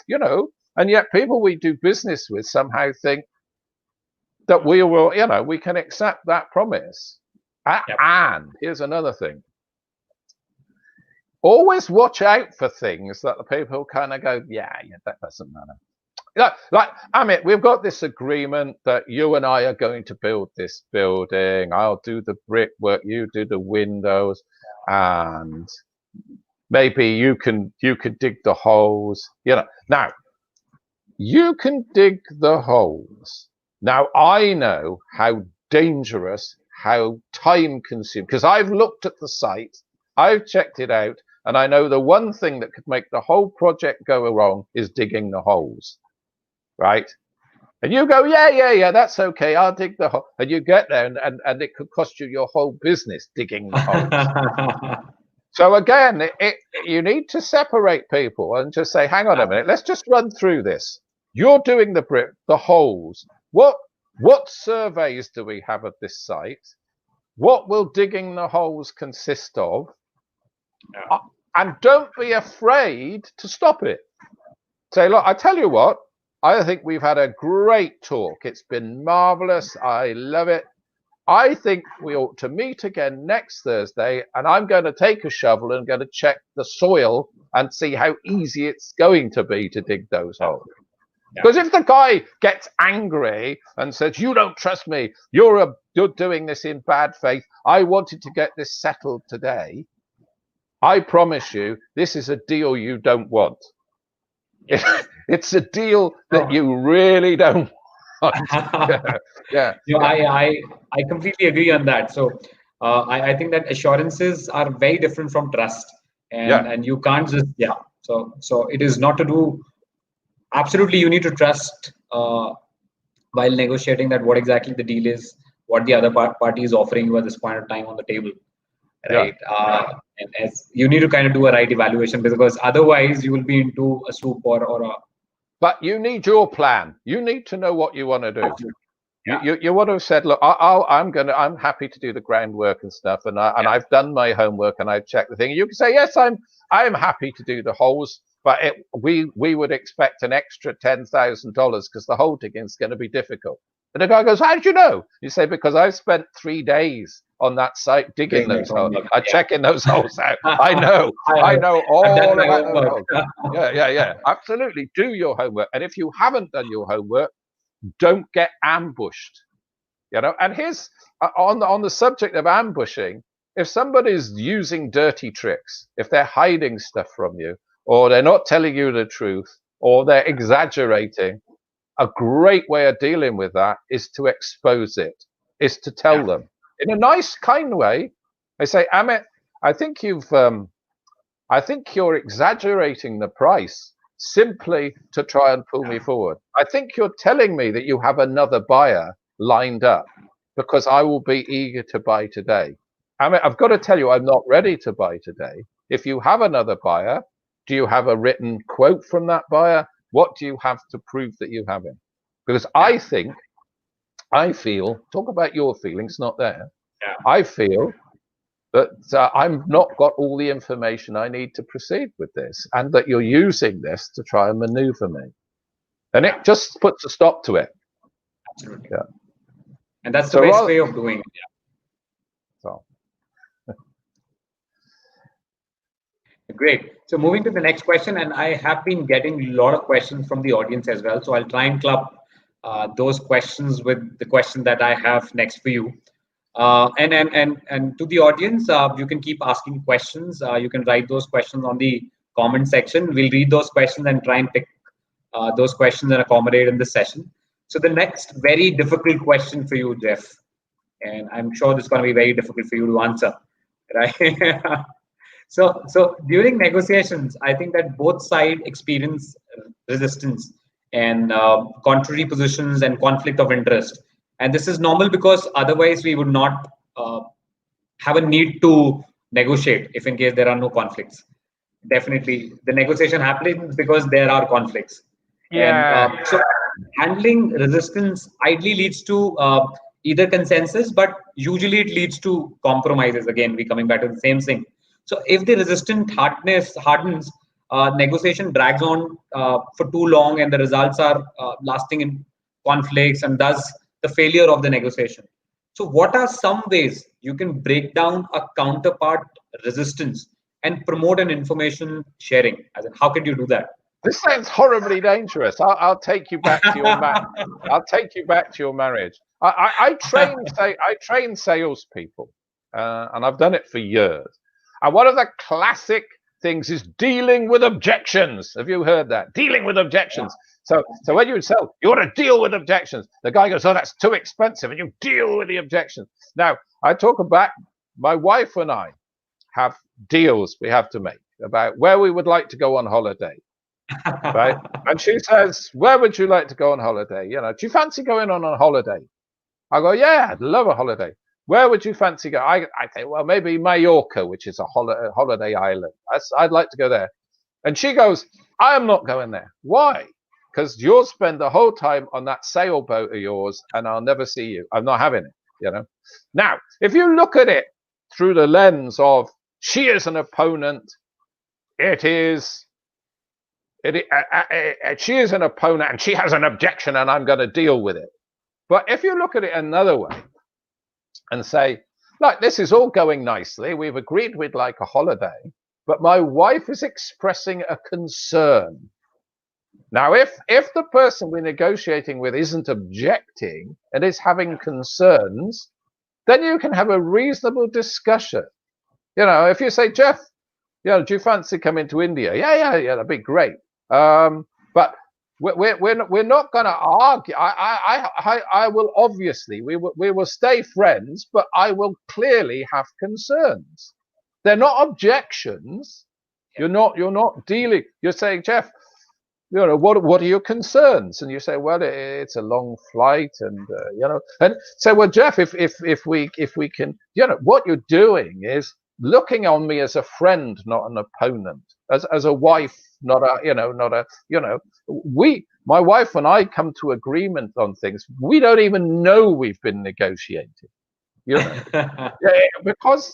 and yet people we do business with somehow think that we will, we can accept that promise. And here's another thing. Always watch out for things that the people kind of go, yeah, that doesn't matter. Like, Amit, we've got this agreement that you and I are going to build this building. I'll do the brickwork, you do the windows, and maybe you can dig the holes. Now you can dig the holes. Now I know how dangerous, how time consuming, because I've looked at the site, I've checked it out. And I know the one thing that could make the whole project go wrong is digging the holes, right? And you go, yeah, that's okay. I'll dig the hole. And you get there and it could cost you your whole business digging the holes. So again, you need to separate people and just say, hang on a minute, let's just run through this. You're doing the holes. What surveys do we have of this site? What will digging the holes consist of? And don't be afraid to stop it. Say, look, I tell you what, I think we've had a great talk. It's been marvelous. I love it. I think we ought to meet again next Thursday, and I'm going to take a shovel and going to check the soil and see how easy it's going to be to dig those holes. Because if the guy gets angry and says, you don't trust me, you're doing this in bad faith, I wanted to get this settled today, I promise you, this is a deal you don't want. It's a deal that you really don't want. I completely agree on that. So I think that assurances are very different from trust, and you can't just So it is not to do. Absolutely, you need to trust while negotiating that what exactly the deal is, what the other party is offering you at this point of time on the table. Right. And as you need to kind of do a right evaluation, because otherwise you will be into a soup or a. But you need your plan. You need to know what you want to do. You want to have said, look, I'm happy to do the groundwork and stuff, and I've done my homework and I've checked the thing. You can say, yes, I'm happy to do the holes, but we would expect an extra $10,000 because the hole digging is going to be difficult. And the guy goes, how did you know? You say, because I've spent 3 days on that site digging those holes. I'm checking those holes out. I know all about those holes. Yeah. Absolutely. Do your homework. And if you haven't done your homework, don't get ambushed. And here's on the subject of ambushing, if somebody's using dirty tricks, if they're hiding stuff from you, or they're not telling you the truth, or they're exaggerating, a great way of dealing with that is to expose it, is to tell them in a nice, kind way. They say, Amit, I think I think you're exaggerating the price simply to try and pull me forward. I think you're telling me that you have another buyer lined up because I will be eager to buy today. I mean, I've got to tell you, I'm not ready to buy today. If you have another buyer, do you have a written quote from that buyer? What do you have to prove that you have him? Because I feel, talk about your feelings, not there. Yeah. I feel that I've not got all the information I need to proceed with this, and that you're using this to try and maneuver me. And it just puts a stop to it. Absolutely. Yeah. And that's the best way of doing it. So. Great. So moving to the next question, and I have been getting a lot of questions from the audience as well. So I'll try and club those questions with the question that I have next for you. And to the audience, you can keep asking questions. You can write those questions on the comment section. We'll read those questions and try and pick those questions and accommodate in this session. So the next very difficult question for you, Geoff, and I'm sure this is going to be very difficult for you to answer, right? So during negotiations, I think that both sides experience resistance and contrary positions and conflict of interest. And this is normal because otherwise we would not have a need to negotiate if in case there are no conflicts. Definitely, the negotiation happens because there are conflicts. Yeah. And so handling resistance ideally leads to either consensus, but usually it leads to compromises. Again, we coming back to the same thing. So if the resistant hardens, negotiation drags on for too long, and the results are lasting in conflicts, and thus the failure of the negotiation. So what are some ways you can break down a counterpart resistance and promote an information sharing? As in, how could you do that? This sounds horribly dangerous. I'll take you back to your I'll take you back to your marriage. I train salespeople, and I've done it for years. And one of the classic things is dealing with objections. Have you heard that? Dealing with objections. So when you sell, you want to deal with objections. The guy goes, "Oh, that's too expensive," and you deal with the objections. Now, I talk about my wife and I have deals we have to make about where we would like to go on holiday. Right? And she says, "Where would you like to go on holiday? You know, do you fancy going on a holiday?" I go, "Yeah, I'd love a holiday. Where would you fancy go?" I say, "Well, maybe Mallorca, which is a holiday island. I'd like to go there." And she goes, "I am not going there. Why? Because you'll spend the whole time on that sailboat of yours, and I'll never see you. I'm not having it." You know. Now, if you look at it through the lens of she is an opponent, she is an opponent, and she has an objection, and I'm going to deal with it. But if you look at it another way and say, "Look, this is all going nicely. We've agreed we'd like a holiday, but my wife is expressing a concern." Now, if the person we're negotiating with isn't objecting and is having concerns, then you can have a reasonable discussion. You know, if you say, "Geoff, you know, do you fancy coming to India?" Yeah, that'd be great. But we're not going to argue. I will obviously we will stay friends, but I will clearly have concerns. They're not objections. You're not dealing. You're saying, "Geoff, you know, what are your concerns?" And you say, "Well, it's a long flight, and you know." And say, "Well, Geoff, if we can, you know, what you're doing is looking on me as a friend, not an opponent, as a wife, not a my wife and I come to agreement on things. We don't even know we've been negotiating, you know, because,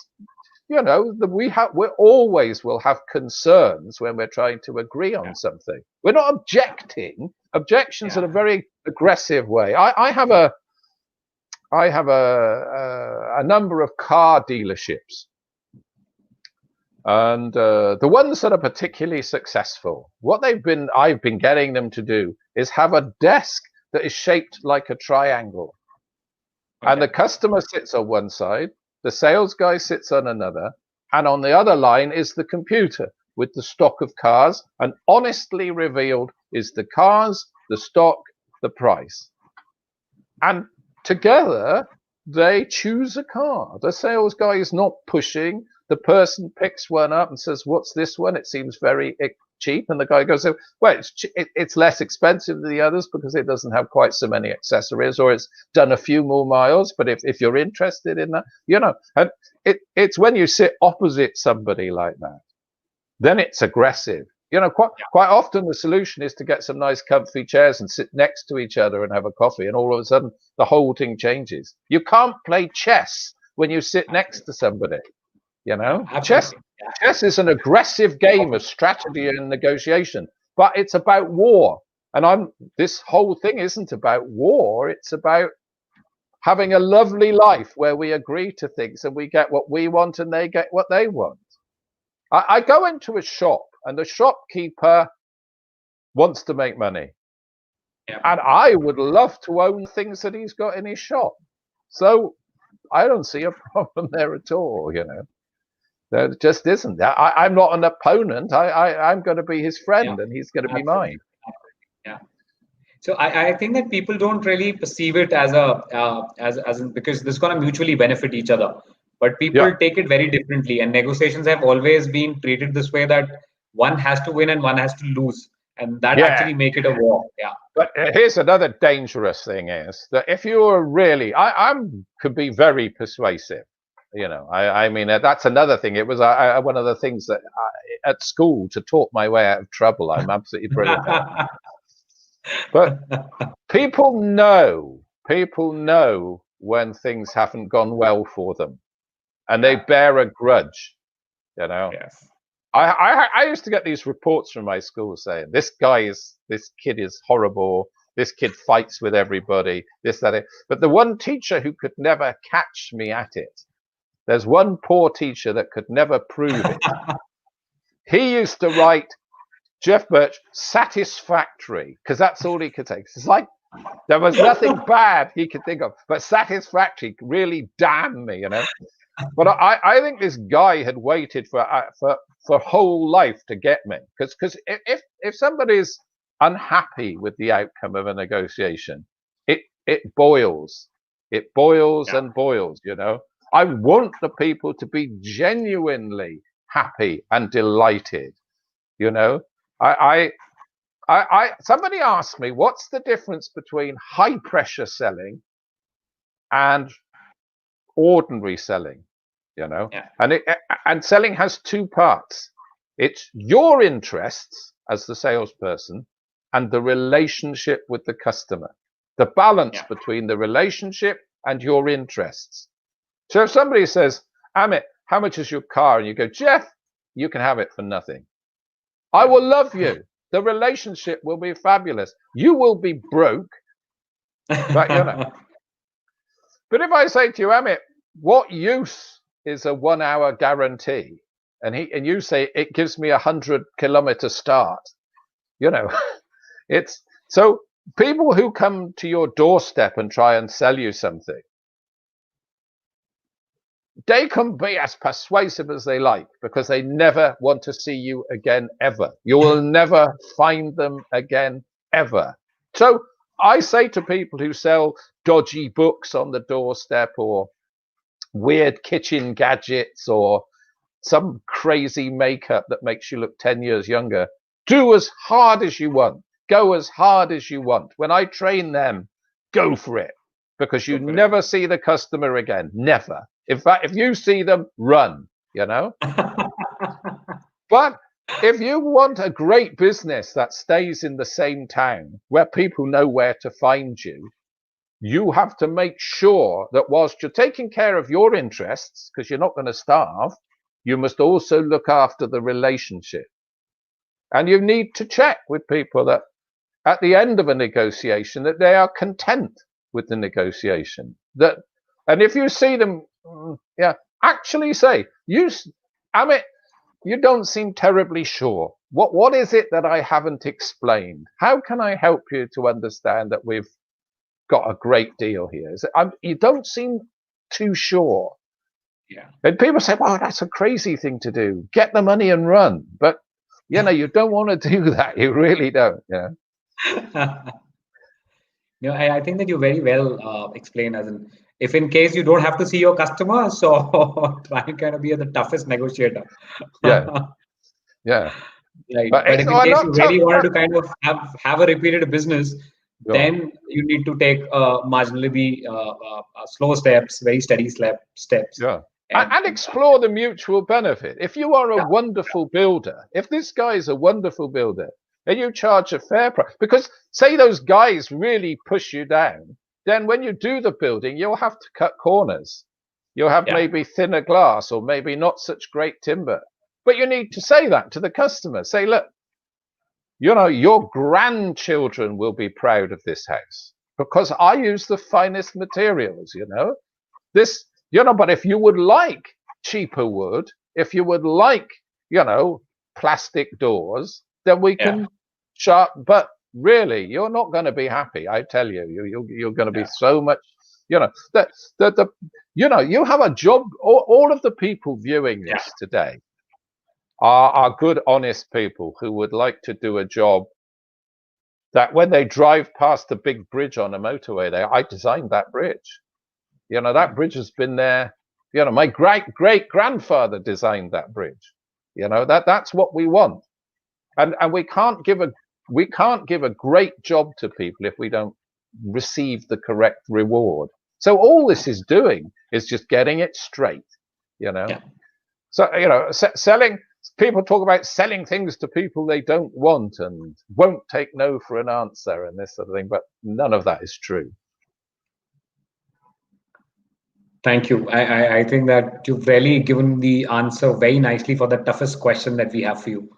you know, we always will have concerns when we're trying to agree on something. We're not objecting. Objections in a very aggressive way. I have a number of car dealerships. And the ones that are particularly successful, what I've been getting them to do is have a desk that is shaped like a triangle. Okay. And the customer sits on one side, the sales guy sits on another, and on the other line is the computer with the stock of cars, and honestly revealed is the cars, the stock, the price. And together, they choose a car. The sales guy is not pushing. the person picks one up and says, "What's this one? It seems very cheap." And the guy goes, "Well, it's less expensive than the others because it doesn't have quite so many accessories, or it's done a few more miles. But if you're interested in that, and it's when you sit opposite somebody like that, then it's aggressive. Quite often the solution is to get some nice comfy chairs and sit next to each other and have a coffee, and all of a sudden the whole thing changes. You can't play chess when you sit next to somebody. Chess is an aggressive game of strategy and negotiation, but it's about war. And this whole thing isn't about war. It's about having a lovely life where we agree to things and we get what we want and they get what they want. I go into a shop and the shopkeeper wants to make money. Yeah. And I would love to own things that he's got in his shop. So I don't see a problem there at all, There just isn't. I'm not an opponent. I'm going to be his friend and he's going to be mine. Yeah. So I think that people don't really perceive it as because this is going to mutually benefit each other. But people take it very differently, and negotiations have always been treated this way, that one has to win and one has to lose, and that actually make it a war. Yeah. But here's another dangerous thing: is that if you are really, I could be very persuasive. I mean, that's another thing. It was one of the things that at school to talk my way out of trouble. I'm absolutely brilliant. But people know when things haven't gone well for them. And they bear a grudge, Yes. I used to get these reports from my school saying, this kid is horrible. This kid fights with everybody, this, that, it. But the one teacher who could never catch me at it, there's one poor teacher that could never prove it. He used to write, Geoff Burch, satisfactory, because that's all he could take. It's like, there was nothing bad he could think of, but satisfactory, really damn me, But I think this guy had waited for whole life to get me, because if somebody's unhappy with the outcome of a negotiation, it boils, and boils. I want the people to be genuinely happy and delighted. Somebody asked me, what's the difference between high pressure selling and ordinary selling? And selling has two parts. It's your interests as the salesperson and the relationship with the customer, the balance between the relationship and your interests. So if somebody says, Amit, how much is your car? And you go, Geoff, you can have it for nothing. I will love you. The relationship will be fabulous. You will be broke, but But if I say to you, Amit, what use is a 1 hour guarantee, and you say it gives me 100-kilometer start, it's so people who come to your doorstep and try and sell you something, they can be as persuasive as they like because they never want to see you again ever. You will never find them again ever. So I say to people who sell dodgy books on the doorstep, or weird kitchen gadgets, or some crazy makeup that makes you look 10 years younger, do as hard as you want. Go as hard as you want. When I train them, go for it, because you never see the customer again. Never. In fact, if you see them, run, But if you want a great business that stays in the same town where people know where to find you, you have to make sure that whilst you're taking care of your interests, because you're not going to starve, you must also look after the relationship. And you need to check with people that at the end of a negotiation that they are content with the negotiation. And if you see them, actually say, Amit, you don't seem terribly sure. What is it that I haven't explained? How can I help you to understand that we've got a great deal here? You don't seem too sure. Yeah. And people say, well, that's a crazy thing to do. Get the money and run. But, you don't want to do that. You really don't. I think that you very well explained, as in if in case you don't have to see your customer, so try and kind of be the toughest negotiator. Yeah, yeah. Right. But But it's if in case not you tough. really wanted to kind of have a repeated business, Yeah, then you need to take marginally slow steps, very steady steps. yeah. And, And explore the mutual benefit. If you are a yeah, wonderful builder, if this guy is a wonderful builder, and you charge a fair price, because say those guys really push you down, then when you do the building, you'll have to cut corners. You'll have yeah, maybe thinner glass or maybe not such great timber. But you need to say that to the customer. Say, look, your grandchildren will be proud of this house because I use the finest materials, This, but if you would like cheaper wood, if you would like, plastic doors, then we yeah, can sharp. But really, you're not going to be happy. I tell you, you're going to be yeah, so much, that you have a job. All of the people viewing yeah, this today are good, honest people who would like to do a job that when they drive past the big bridge on a motorway, I designed that bridge. yeah, That bridge has been there. My great grandfather designed that bridge. That's what we want. And we can't give a great job to people if we don't receive the correct reward. So all this is doing is just getting it straight, you know. yeah. So selling, people talk about selling things to people they don't want and won't take no for an answer and this sort of thing, but none of that is true. Thank you. I think that you've really given the answer very nicely for the toughest question that we have for you.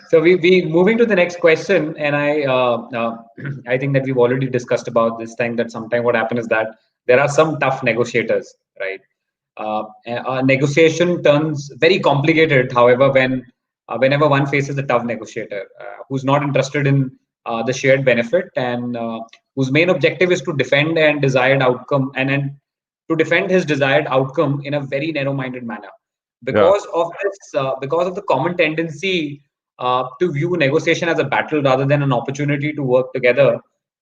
So we moving to the next question, and I think that we've already discussed about this thing that sometimes what happens is that there are some tough negotiators, right? A negotiation turns very complicated, however, whenever one faces a tough negotiator who's not interested in the shared benefit and whose main objective is to defend and desired outcome and to defend his desired outcome in a very narrow-minded manner. Yeah, Because of the common tendency to view negotiation as a battle rather than an opportunity to work together,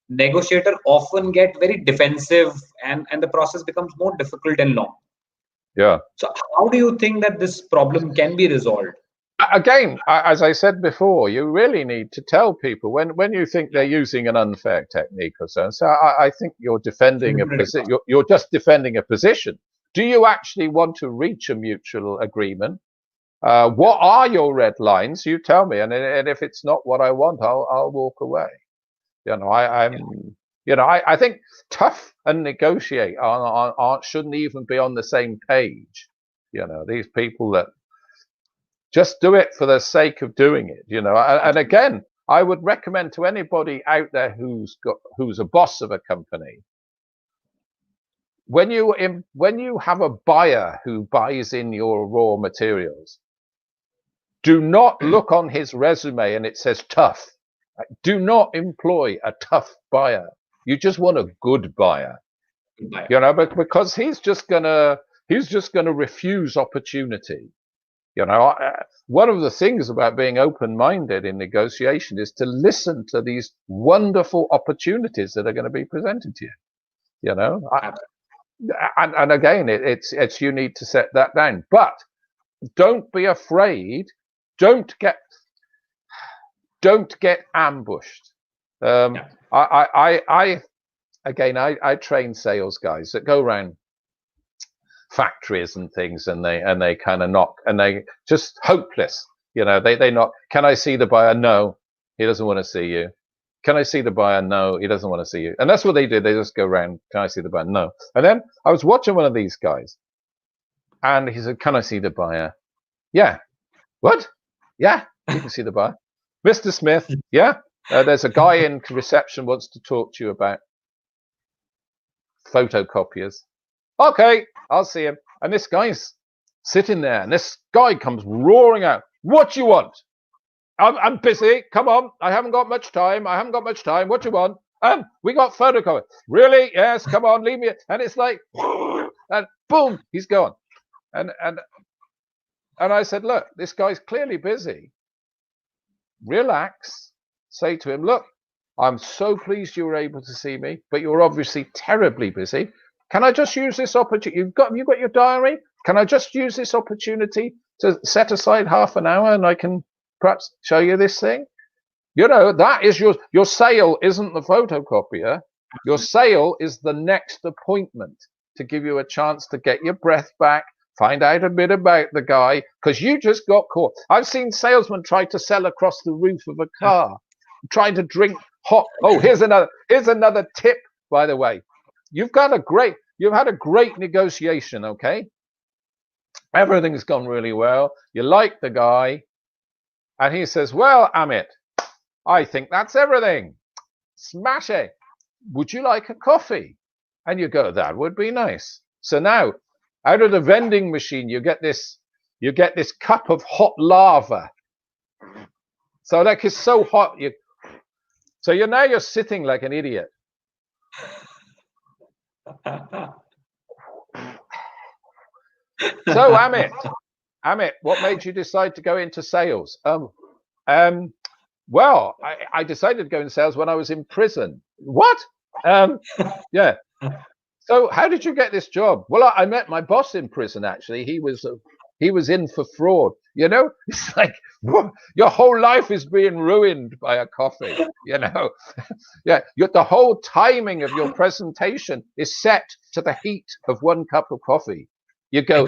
negotiators often get very defensive and the process becomes more difficult and long. yeah. So how do you think that this problem can be resolved? Again, as I said before, you really need to tell people when you think they're using an unfair technique or so. So I think you're defending a position. You're just defending a position. Do you actually want to reach a mutual agreement? What are your red lines? You tell me, and if it's not what I want, I'll walk away. I think tough and negotiate shouldn't even be on the same page. These people that just do it for the sake of doing it. And again, I would recommend to anybody out there who's a boss of a company, when you have a buyer who buys in your raw materials, do not look on his resume and it says tough. Do not employ a tough buyer. You just want a good buyer, but because he's just gonna refuse opportunity. One of the things about being open-minded in negotiation is to listen to these wonderful opportunities that are going to be presented to you. And again, it's you need to set that down, but don't be afraid. Don't get ambushed. I train sales guys that go around factories and things, and they kind of knock, and they just hopeless. They knock. Can I see the buyer? No, he doesn't want to see you. Can I see the buyer? No, he doesn't want to see you. And that's what they did. They just go around. Can I see the buyer? No. And then I was watching one of these guys, and he said, "Can I see the buyer?" Yeah. What? Yeah, you can see the buyer. Mr. Smith. Yeah. There's a guy in reception wants to talk to you about photocopiers. Okay, I'll see him. And this guy's sitting there, and this guy comes roaring out, "What you want? I'm busy. Come on, I haven't got much time. What you want? We got photocopiers. Really? Yes. Come on, leave me." And it's like, and boom, he's gone. And I said, "Look, this guy's clearly busy. Relax. Say to him, look, I'm so pleased you were able to see me, but you're obviously terribly busy. Can I just use this opportunity? You've got your diary? Can I just use this opportunity to set aside half an hour and I can perhaps show you this thing? You know, that is your sale isn't the photocopier. Your sale is the next appointment to give you a chance to get your breath back, find out a bit about the guy, because you just got caught. I've seen salesmen try to sell across the roof of a car, trying to drink hot. Oh, here's another tip, by the way. You've had a great negotiation, okay? Everything's gone really well. You like the guy, and he says, "Well, Amit, I think that's everything. Smash it. Would you like a coffee?" And you go, "That would be nice." So now, out of the vending machine, you get this cup of hot lava. So like it's so hot, you're sitting like an idiot. So Amit, what made you decide to go into sales? Well, I decided to go into sales when I was in prison. What? Yeah. So how did you get this job? Well, I met my boss in prison. Actually, he was in for fraud. You know, it's like your whole life is being ruined by a coffee. You know, yeah. The whole timing of your presentation is set to the heat of one cup of coffee. You go,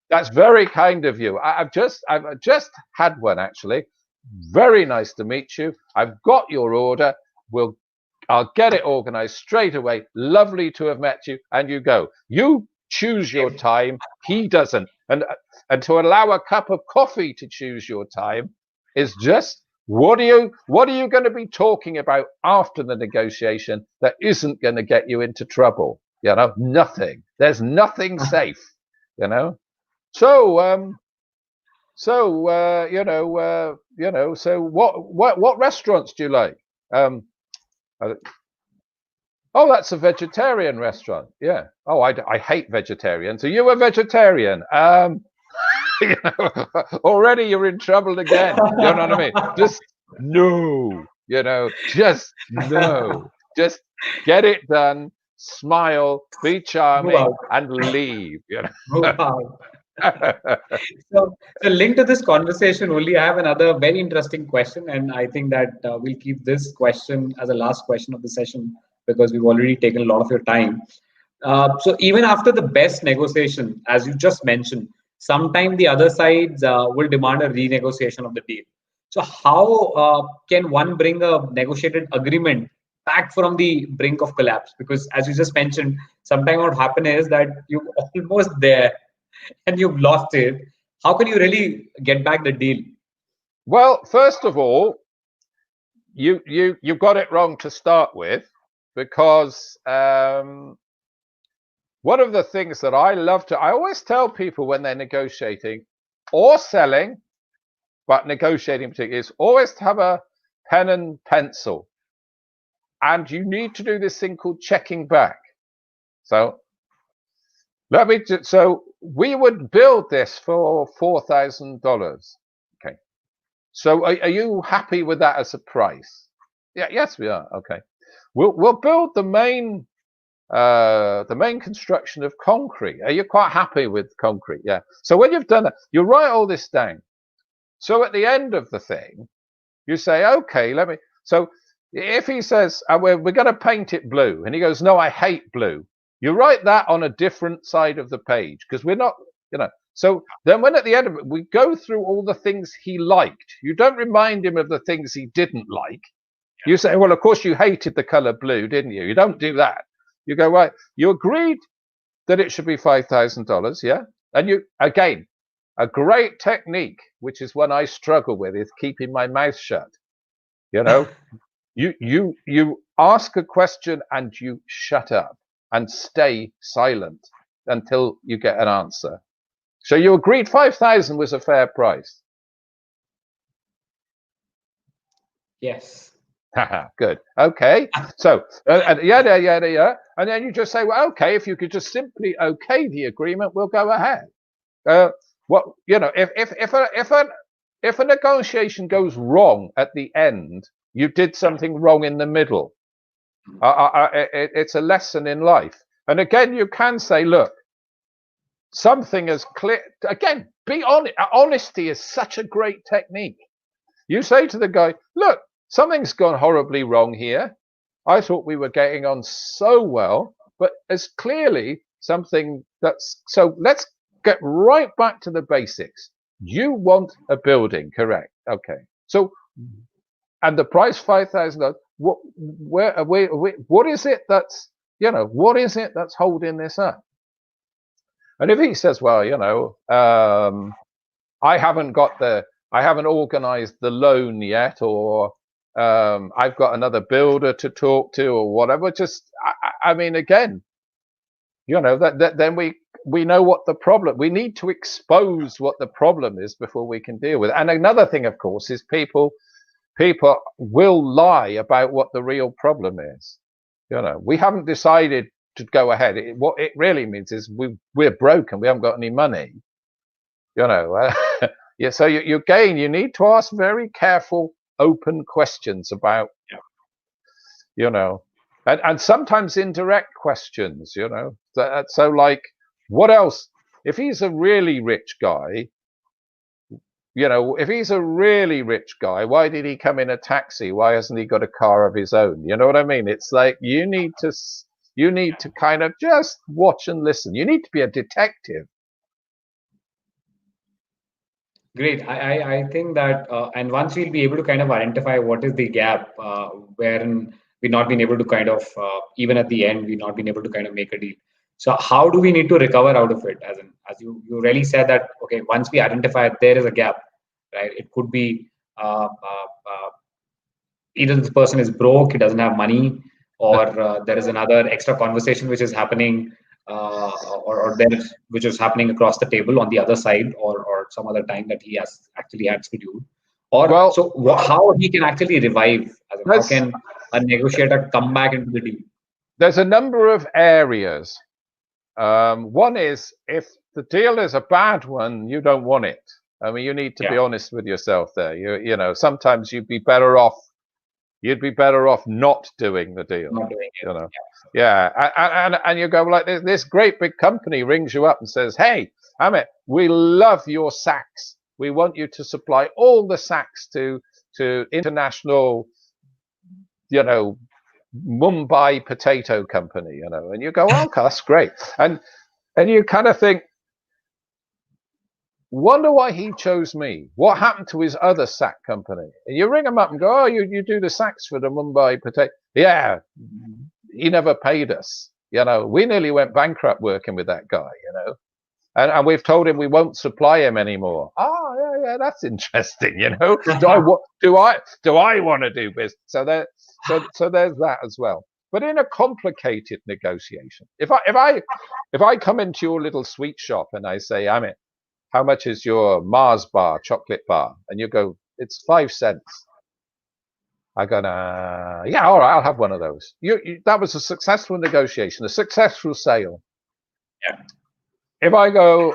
"That's very kind of you. I've just had one actually. Very nice to meet you. I've got your order. I'll get it organized straight away. Lovely to have met you." And you go. You choose your time. He doesn't. And to allow a cup of coffee to choose your time is just what are you going to be talking about after the negotiation that isn't going to get you into trouble? You know, nothing. There's nothing safe. You know. So So what restaurants do you like? Oh, that's a vegetarian restaurant. Yeah. Oh, I hate vegetarians. Are you a vegetarian? You know, already you're in trouble again. You know what I mean? Just no. You know, just no. Just get it done. Smile, be charming, and leave. You know. So, linked to this conversation only, I have another very interesting question, and I think that we'll keep this question as a last question of the session because we've already taken a lot of your time. So, even after the best negotiation, as you just mentioned, sometime the other sides will demand a renegotiation of the deal. So, how can one bring a negotiated agreement back from the brink of collapse? Because, as you just mentioned, sometimes what happen is that you're almost there and you've lost it. How can you really get back the deal? Well, first of all, you got it wrong to start with, because one of the things that I always tell people when they're negotiating or selling, but negotiating particularly, is always to have a pen and pencil, and you need to do this thing called checking back. So we would build this for $4,000. Okay. So are you happy with that as a price? Yeah. Yes, we are. Okay. We'll build the main construction of concrete. Are you quite happy with concrete? Yeah. So when you've done that, you write all this down. So at the end of the thing, you say, okay, so if he says, we're going to paint it blue, and he goes, no, I hate blue. You write that on a different side of the page, because we're not, you know. So then when at the end of it, we go through all the things he liked. You don't remind him of the things he didn't like. Yeah. You say, well, of course you hated the color blue, didn't you? You don't do that. You go, right, you agreed that it should be $5,000, yeah? And you, again, a great technique, which is one I struggle with, is keeping my mouth shut. You know, you ask a question and you shut up and stay silent until you get an answer. So you agreed 5,000 was a fair price. Yes. Good. Okay. So yeah. And then you just say, well, okay, if you could just simply okay the agreement, we'll go ahead. What, you know, if a negotiation goes wrong at the end, You did something wrong in the middle. It's a lesson in life. And again, you can say, look, something is clear. Again, be honest. Honesty is such a great technique. You say to the guy, look, something's gone horribly wrong here. I thought we were getting on so well, but it's clearly something that's, so let's get right back to the basics. You want a building, correct? Okay. So, and the price $5,000. What is it that's, what is it that's holding this up? And if he says, well, I haven't organized the loan yet, or I've got another builder to talk to, or whatever. Just, I mean, again, then we know what the problem. We need to expose what the problem is before we can deal with it. And another thing, of course, is people will lie about what the real problem is. We haven't decided to go ahead. What it really means is we're broke and we haven't got any money. Yeah. So you need to ask very careful, open questions about, and sometimes indirect questions. So like, what else? If he's a really rich guy, if he's a really rich guy, why did he come in a taxi? Why hasn't he got a car of his own? You know what I mean? It's like you need to kind of just watch and listen. You need to be a detective. Great. I think that, and once we'll be able to kind of identify what is the gap, wherein we've not been able to kind of, even at the end, we've not been able to kind of make a deal. So how do we need to recover out of it? As you really said that, okay, once we identify there is a gap, right? It could be either this person is broke, he doesn't have money, or there is another extra conversation which is happening, or there is, which is happening across the table on the other side, or some other time that he has actually had scheduled. Or how he can actually revive? How can a negotiator come back into the deal? There's a number of areas. One is, if the deal is a bad one, you don't want it. I mean, you need to be honest with yourself there. Sometimes you'd be better off not doing the deal. Not doing it. And you go like this great big company rings you up and says, hey, Amit, we love your sacks. We want you to supply all the sacks to international, Mumbai potato company, and you go, oh, that's great. And you kind of think, wonder why he chose me. What happened to his other sack company? And you ring him up and go, oh, you do the sacks for the Mumbai potato. Yeah, he never paid us. We nearly went bankrupt working with that guy, and we've told him we won't supply him anymore. Oh, yeah, that's interesting. Do I want to do business? So there's that as well. But in a complicated negotiation, if I come into your little sweet shop and I say, Amit, how much is your Mars bar, chocolate bar? And you go, it's 5 cents. I go, yeah, all right, I'll have one of those. That was a successful negotiation, a successful sale. Yeah. If I go,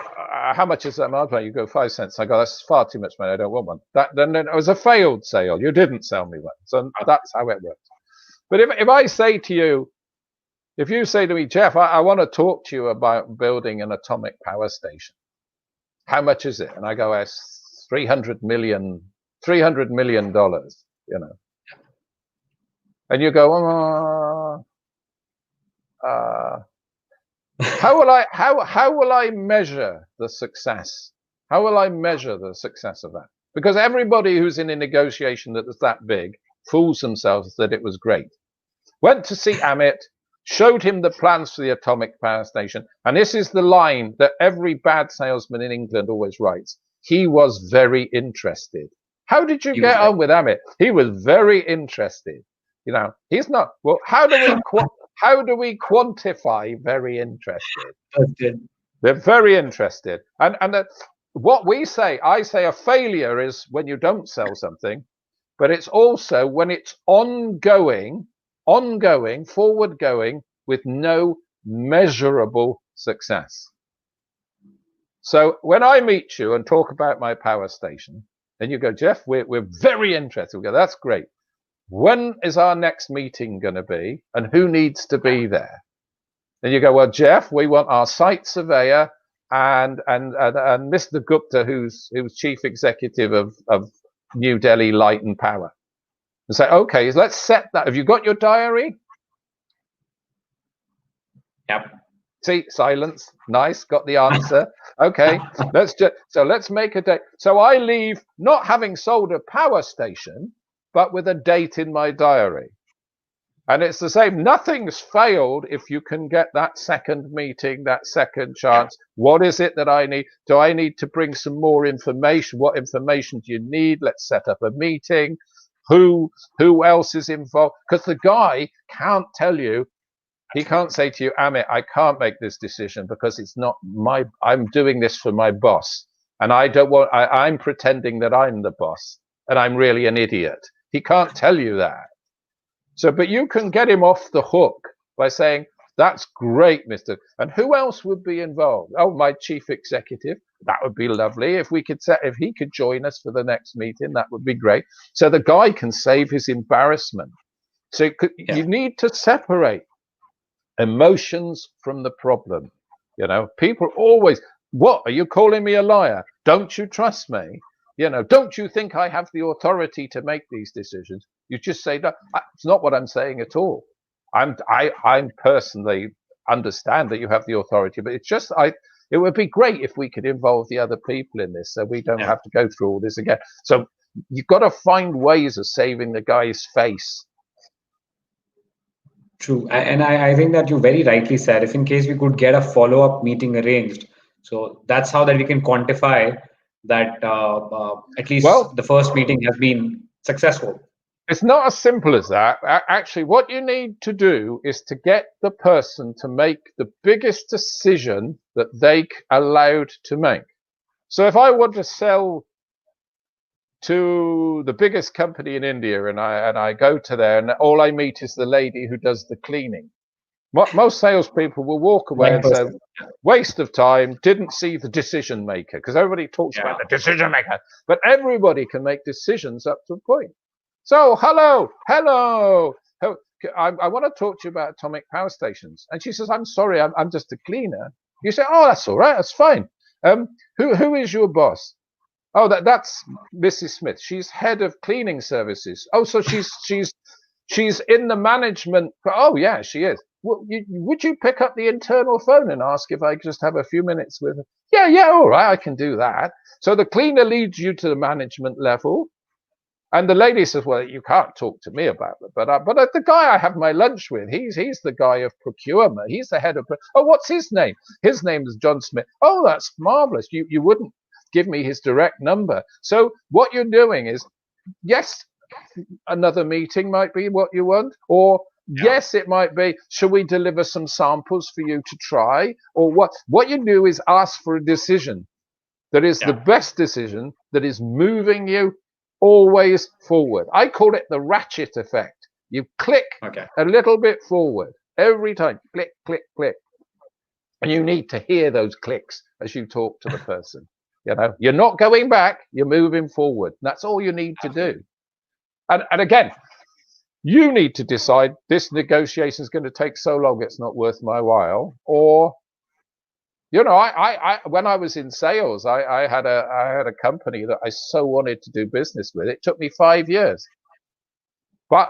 how much is that Mars bar? You go 5 cents. I go, that's far too much money. I don't want one. Then it was a failed sale. You didn't sell me one. So that's how it works. But if I say to you, if you say to me, Geoff, I want to talk to you about building an atomic power station. How much is it? And I go, it's $300 million, And you go, how will I measure the success? How will I measure the success of that? Because everybody who's in a negotiation that was that big fools themselves that it was great. Went to see Amit, showed him the plans for the atomic power station. And this is the line that every bad salesman in England always writes. He was very interested. How did you get on with Amit? He was very interested. He's not. Well, how do we quantify very interested? They're very interested. And what I say a failure is when you don't sell something, but it's also when it's ongoing, forward going with no measurable success. So when I meet you and talk about my power station, and you go, Geoff, we're very interested. We go, that's great. when is our next meeting going to be, and who needs to be there? And you go, well, Geoff, we want our site surveyor and Mr. Gupta, who's chief executive of New Delhi Light and Power. And say, okay, let's set that. Have you got your diary? Yep. See, silence. Nice, got the answer. Okay, let's make a date. So I leave not having sold a power station, but with a date in my diary. And it's the same. Nothing's failed if you can get that second meeting, that second chance. What is it that I need? Do I need to bring some more information? What information do you need? Let's set up a meeting. Who else is involved? Because the guy can't tell you. He can't say to you, Amit, I can't make this decision because it's not I'm doing this for my boss. And I'm pretending that I'm the boss and I'm really an idiot. He can't tell you that. So, but you can get him off the hook by saying, that's great, Mr. And who else would be involved? Oh, my chief executive. That would be lovely. If he could join us for the next meeting, that would be great. So the guy can save his embarrassment. So you need to separate emotions from the problem. You know, people always, what, are you calling me a liar? Don't you trust me? You know, don't you think I have the authority to make these decisions? You just say, no, it's not what I'm saying at all. I personally understand that you have the authority, but it's just, it would be great if we could involve the other people in this so we don't have to go through all this again. So you've got to find ways of saving the guy's face. True. And I think that you very rightly said, if in case we could get a follow-up meeting arranged, so that's how that we can quantify that at least the first meeting has been successful. It's not as simple as that. Actually, what you need to do is to get the person to make the biggest decision that they allowed to make. So if I want to sell to the biggest company in India and I go to there and all I meet is the lady who does the cleaning, most salespeople will walk away and say, waste of time, didn't see the decision maker, because everybody talks about the decision maker, but everybody can make decisions up to a point. So, hello, I want to talk to you about atomic power stations. And she says, I'm sorry, I'm just a cleaner. You say, oh, that's all right, that's fine. Who is your boss? Oh, that's Mrs. Smith. She's head of cleaning services. Oh, so she's in the management. Oh, yeah, she is. Would you pick up the internal phone and ask if I could just have a few minutes with her? Yeah, all right, I can do that. So the cleaner leads you to the management level. And the lady says, well, you can't talk to me about it. But the guy I have my lunch with, he's the guy of procurement. He's the head of, oh, what's his name? His name is John Smith. Oh, that's marvelous. You wouldn't give me his direct number. So what you're doing is, yes, another meeting might be what you want, or yes, it might be, shall we deliver some samples for you to try? Or what you do is ask for a decision that is the best decision, that is moving you always forward. I call it the ratchet effect. You click a little bit forward every time. Click, click, click. And you need to hear those clicks as you talk to the person. You know, you're not going back, you're moving forward. That's all you need to do. And again, you need to decide this negotiation is going to take so long it's not worth my while. Or, you know, I when I was in sales, I had a company that I so wanted to do business with. It took me 5 years, but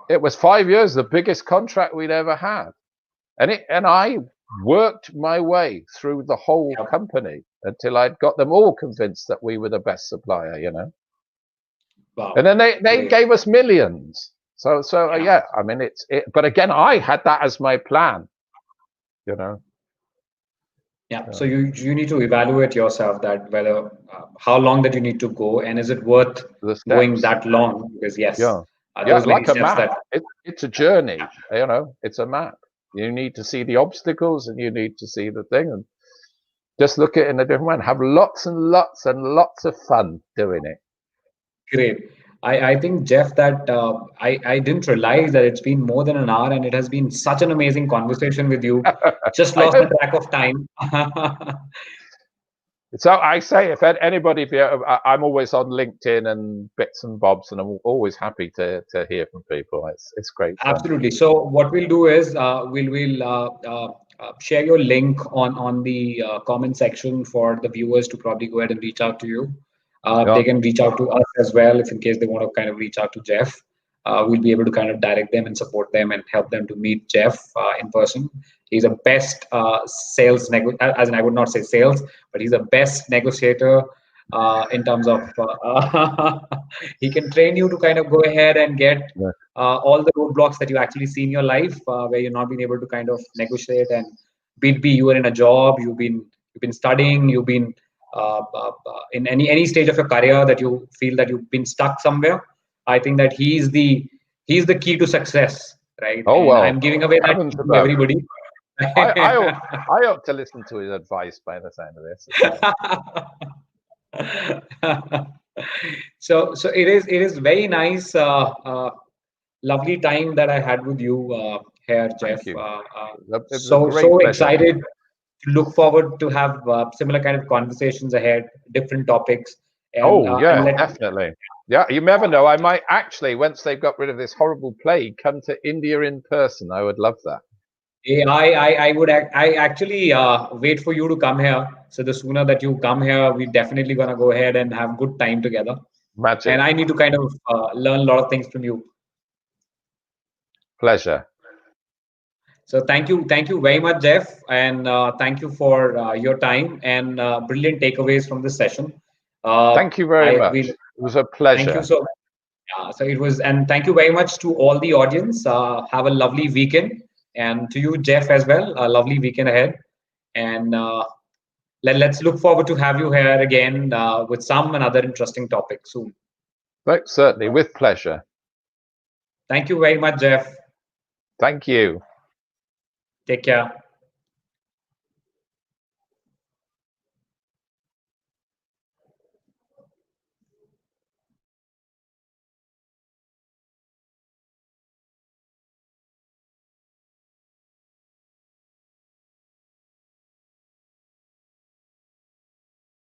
it was 5 years the biggest contract we'd ever had, and I worked my way through the whole company until I'd got them all convinced that we were the best supplier. You know, and then they gave us millions. So yeah, I mean but again, I had that as my plan. You know. Yeah. So you need to evaluate yourself that whether how long that you need to go, and is it worth going that long? Because like a map. It's a journey. You know, it's a map. You need to see the obstacles and you need to see the thing, and just look at it in a different way. Have lots and lots and lots of fun doing it. Great. I think, Geoff, that I didn't realize that it's been more than an hour, and it has been such an amazing conversation with you. Just lost the track of time. So I say, if anybody, I'm always on LinkedIn and bits and bobs, and I'm always happy to hear from people. It's great fun. Absolutely. So what we'll do is we'll share your link on the comment section for the viewers to probably go ahead and reach out to you. They can reach out to us as well if in case they want to kind of reach out to Geoff. We'll be able to kind of direct them and support them and help them to meet Geoff in person. He's a best sales as in I would not say sales, but he's a best negotiator in terms of he can train you to kind of go ahead and get all the roadblocks that you actually see in your life where you're not being able to kind of negotiate, and be you are in a job, you've been studying, you've been in any stage of your career that you feel that you've been stuck somewhere. I think that he's the key to success, right? Oh, and well, I'm giving away that to everybody. I ought to listen to his advice by the sound of this. So it is very nice, lovely time that I had with you here, Geoff. So excited to look forward to have similar kind of conversations ahead, different topics. And, definitely. Yeah, you never know. I might actually, once they've got rid of this horrible plague, come to India in person. I would love that. Yeah, I actually wait for you to come here. So the sooner that you come here, we're definitely gonna go ahead and have good time together. Magic. And I need to kind of learn a lot of things from you. Pleasure. So thank you very much, Geoff, and thank you for your time and brilliant takeaways from this session. Thank you very much. It was a pleasure. Thank you so it was, and thank you very much to all the audience. Have a lovely weekend, and to you, Geoff, as well. A lovely weekend ahead, and let's look forward to have you here again with some another interesting topic soon. Right, certainly, with pleasure. Thank you very much, Geoff. Thank you. Take care.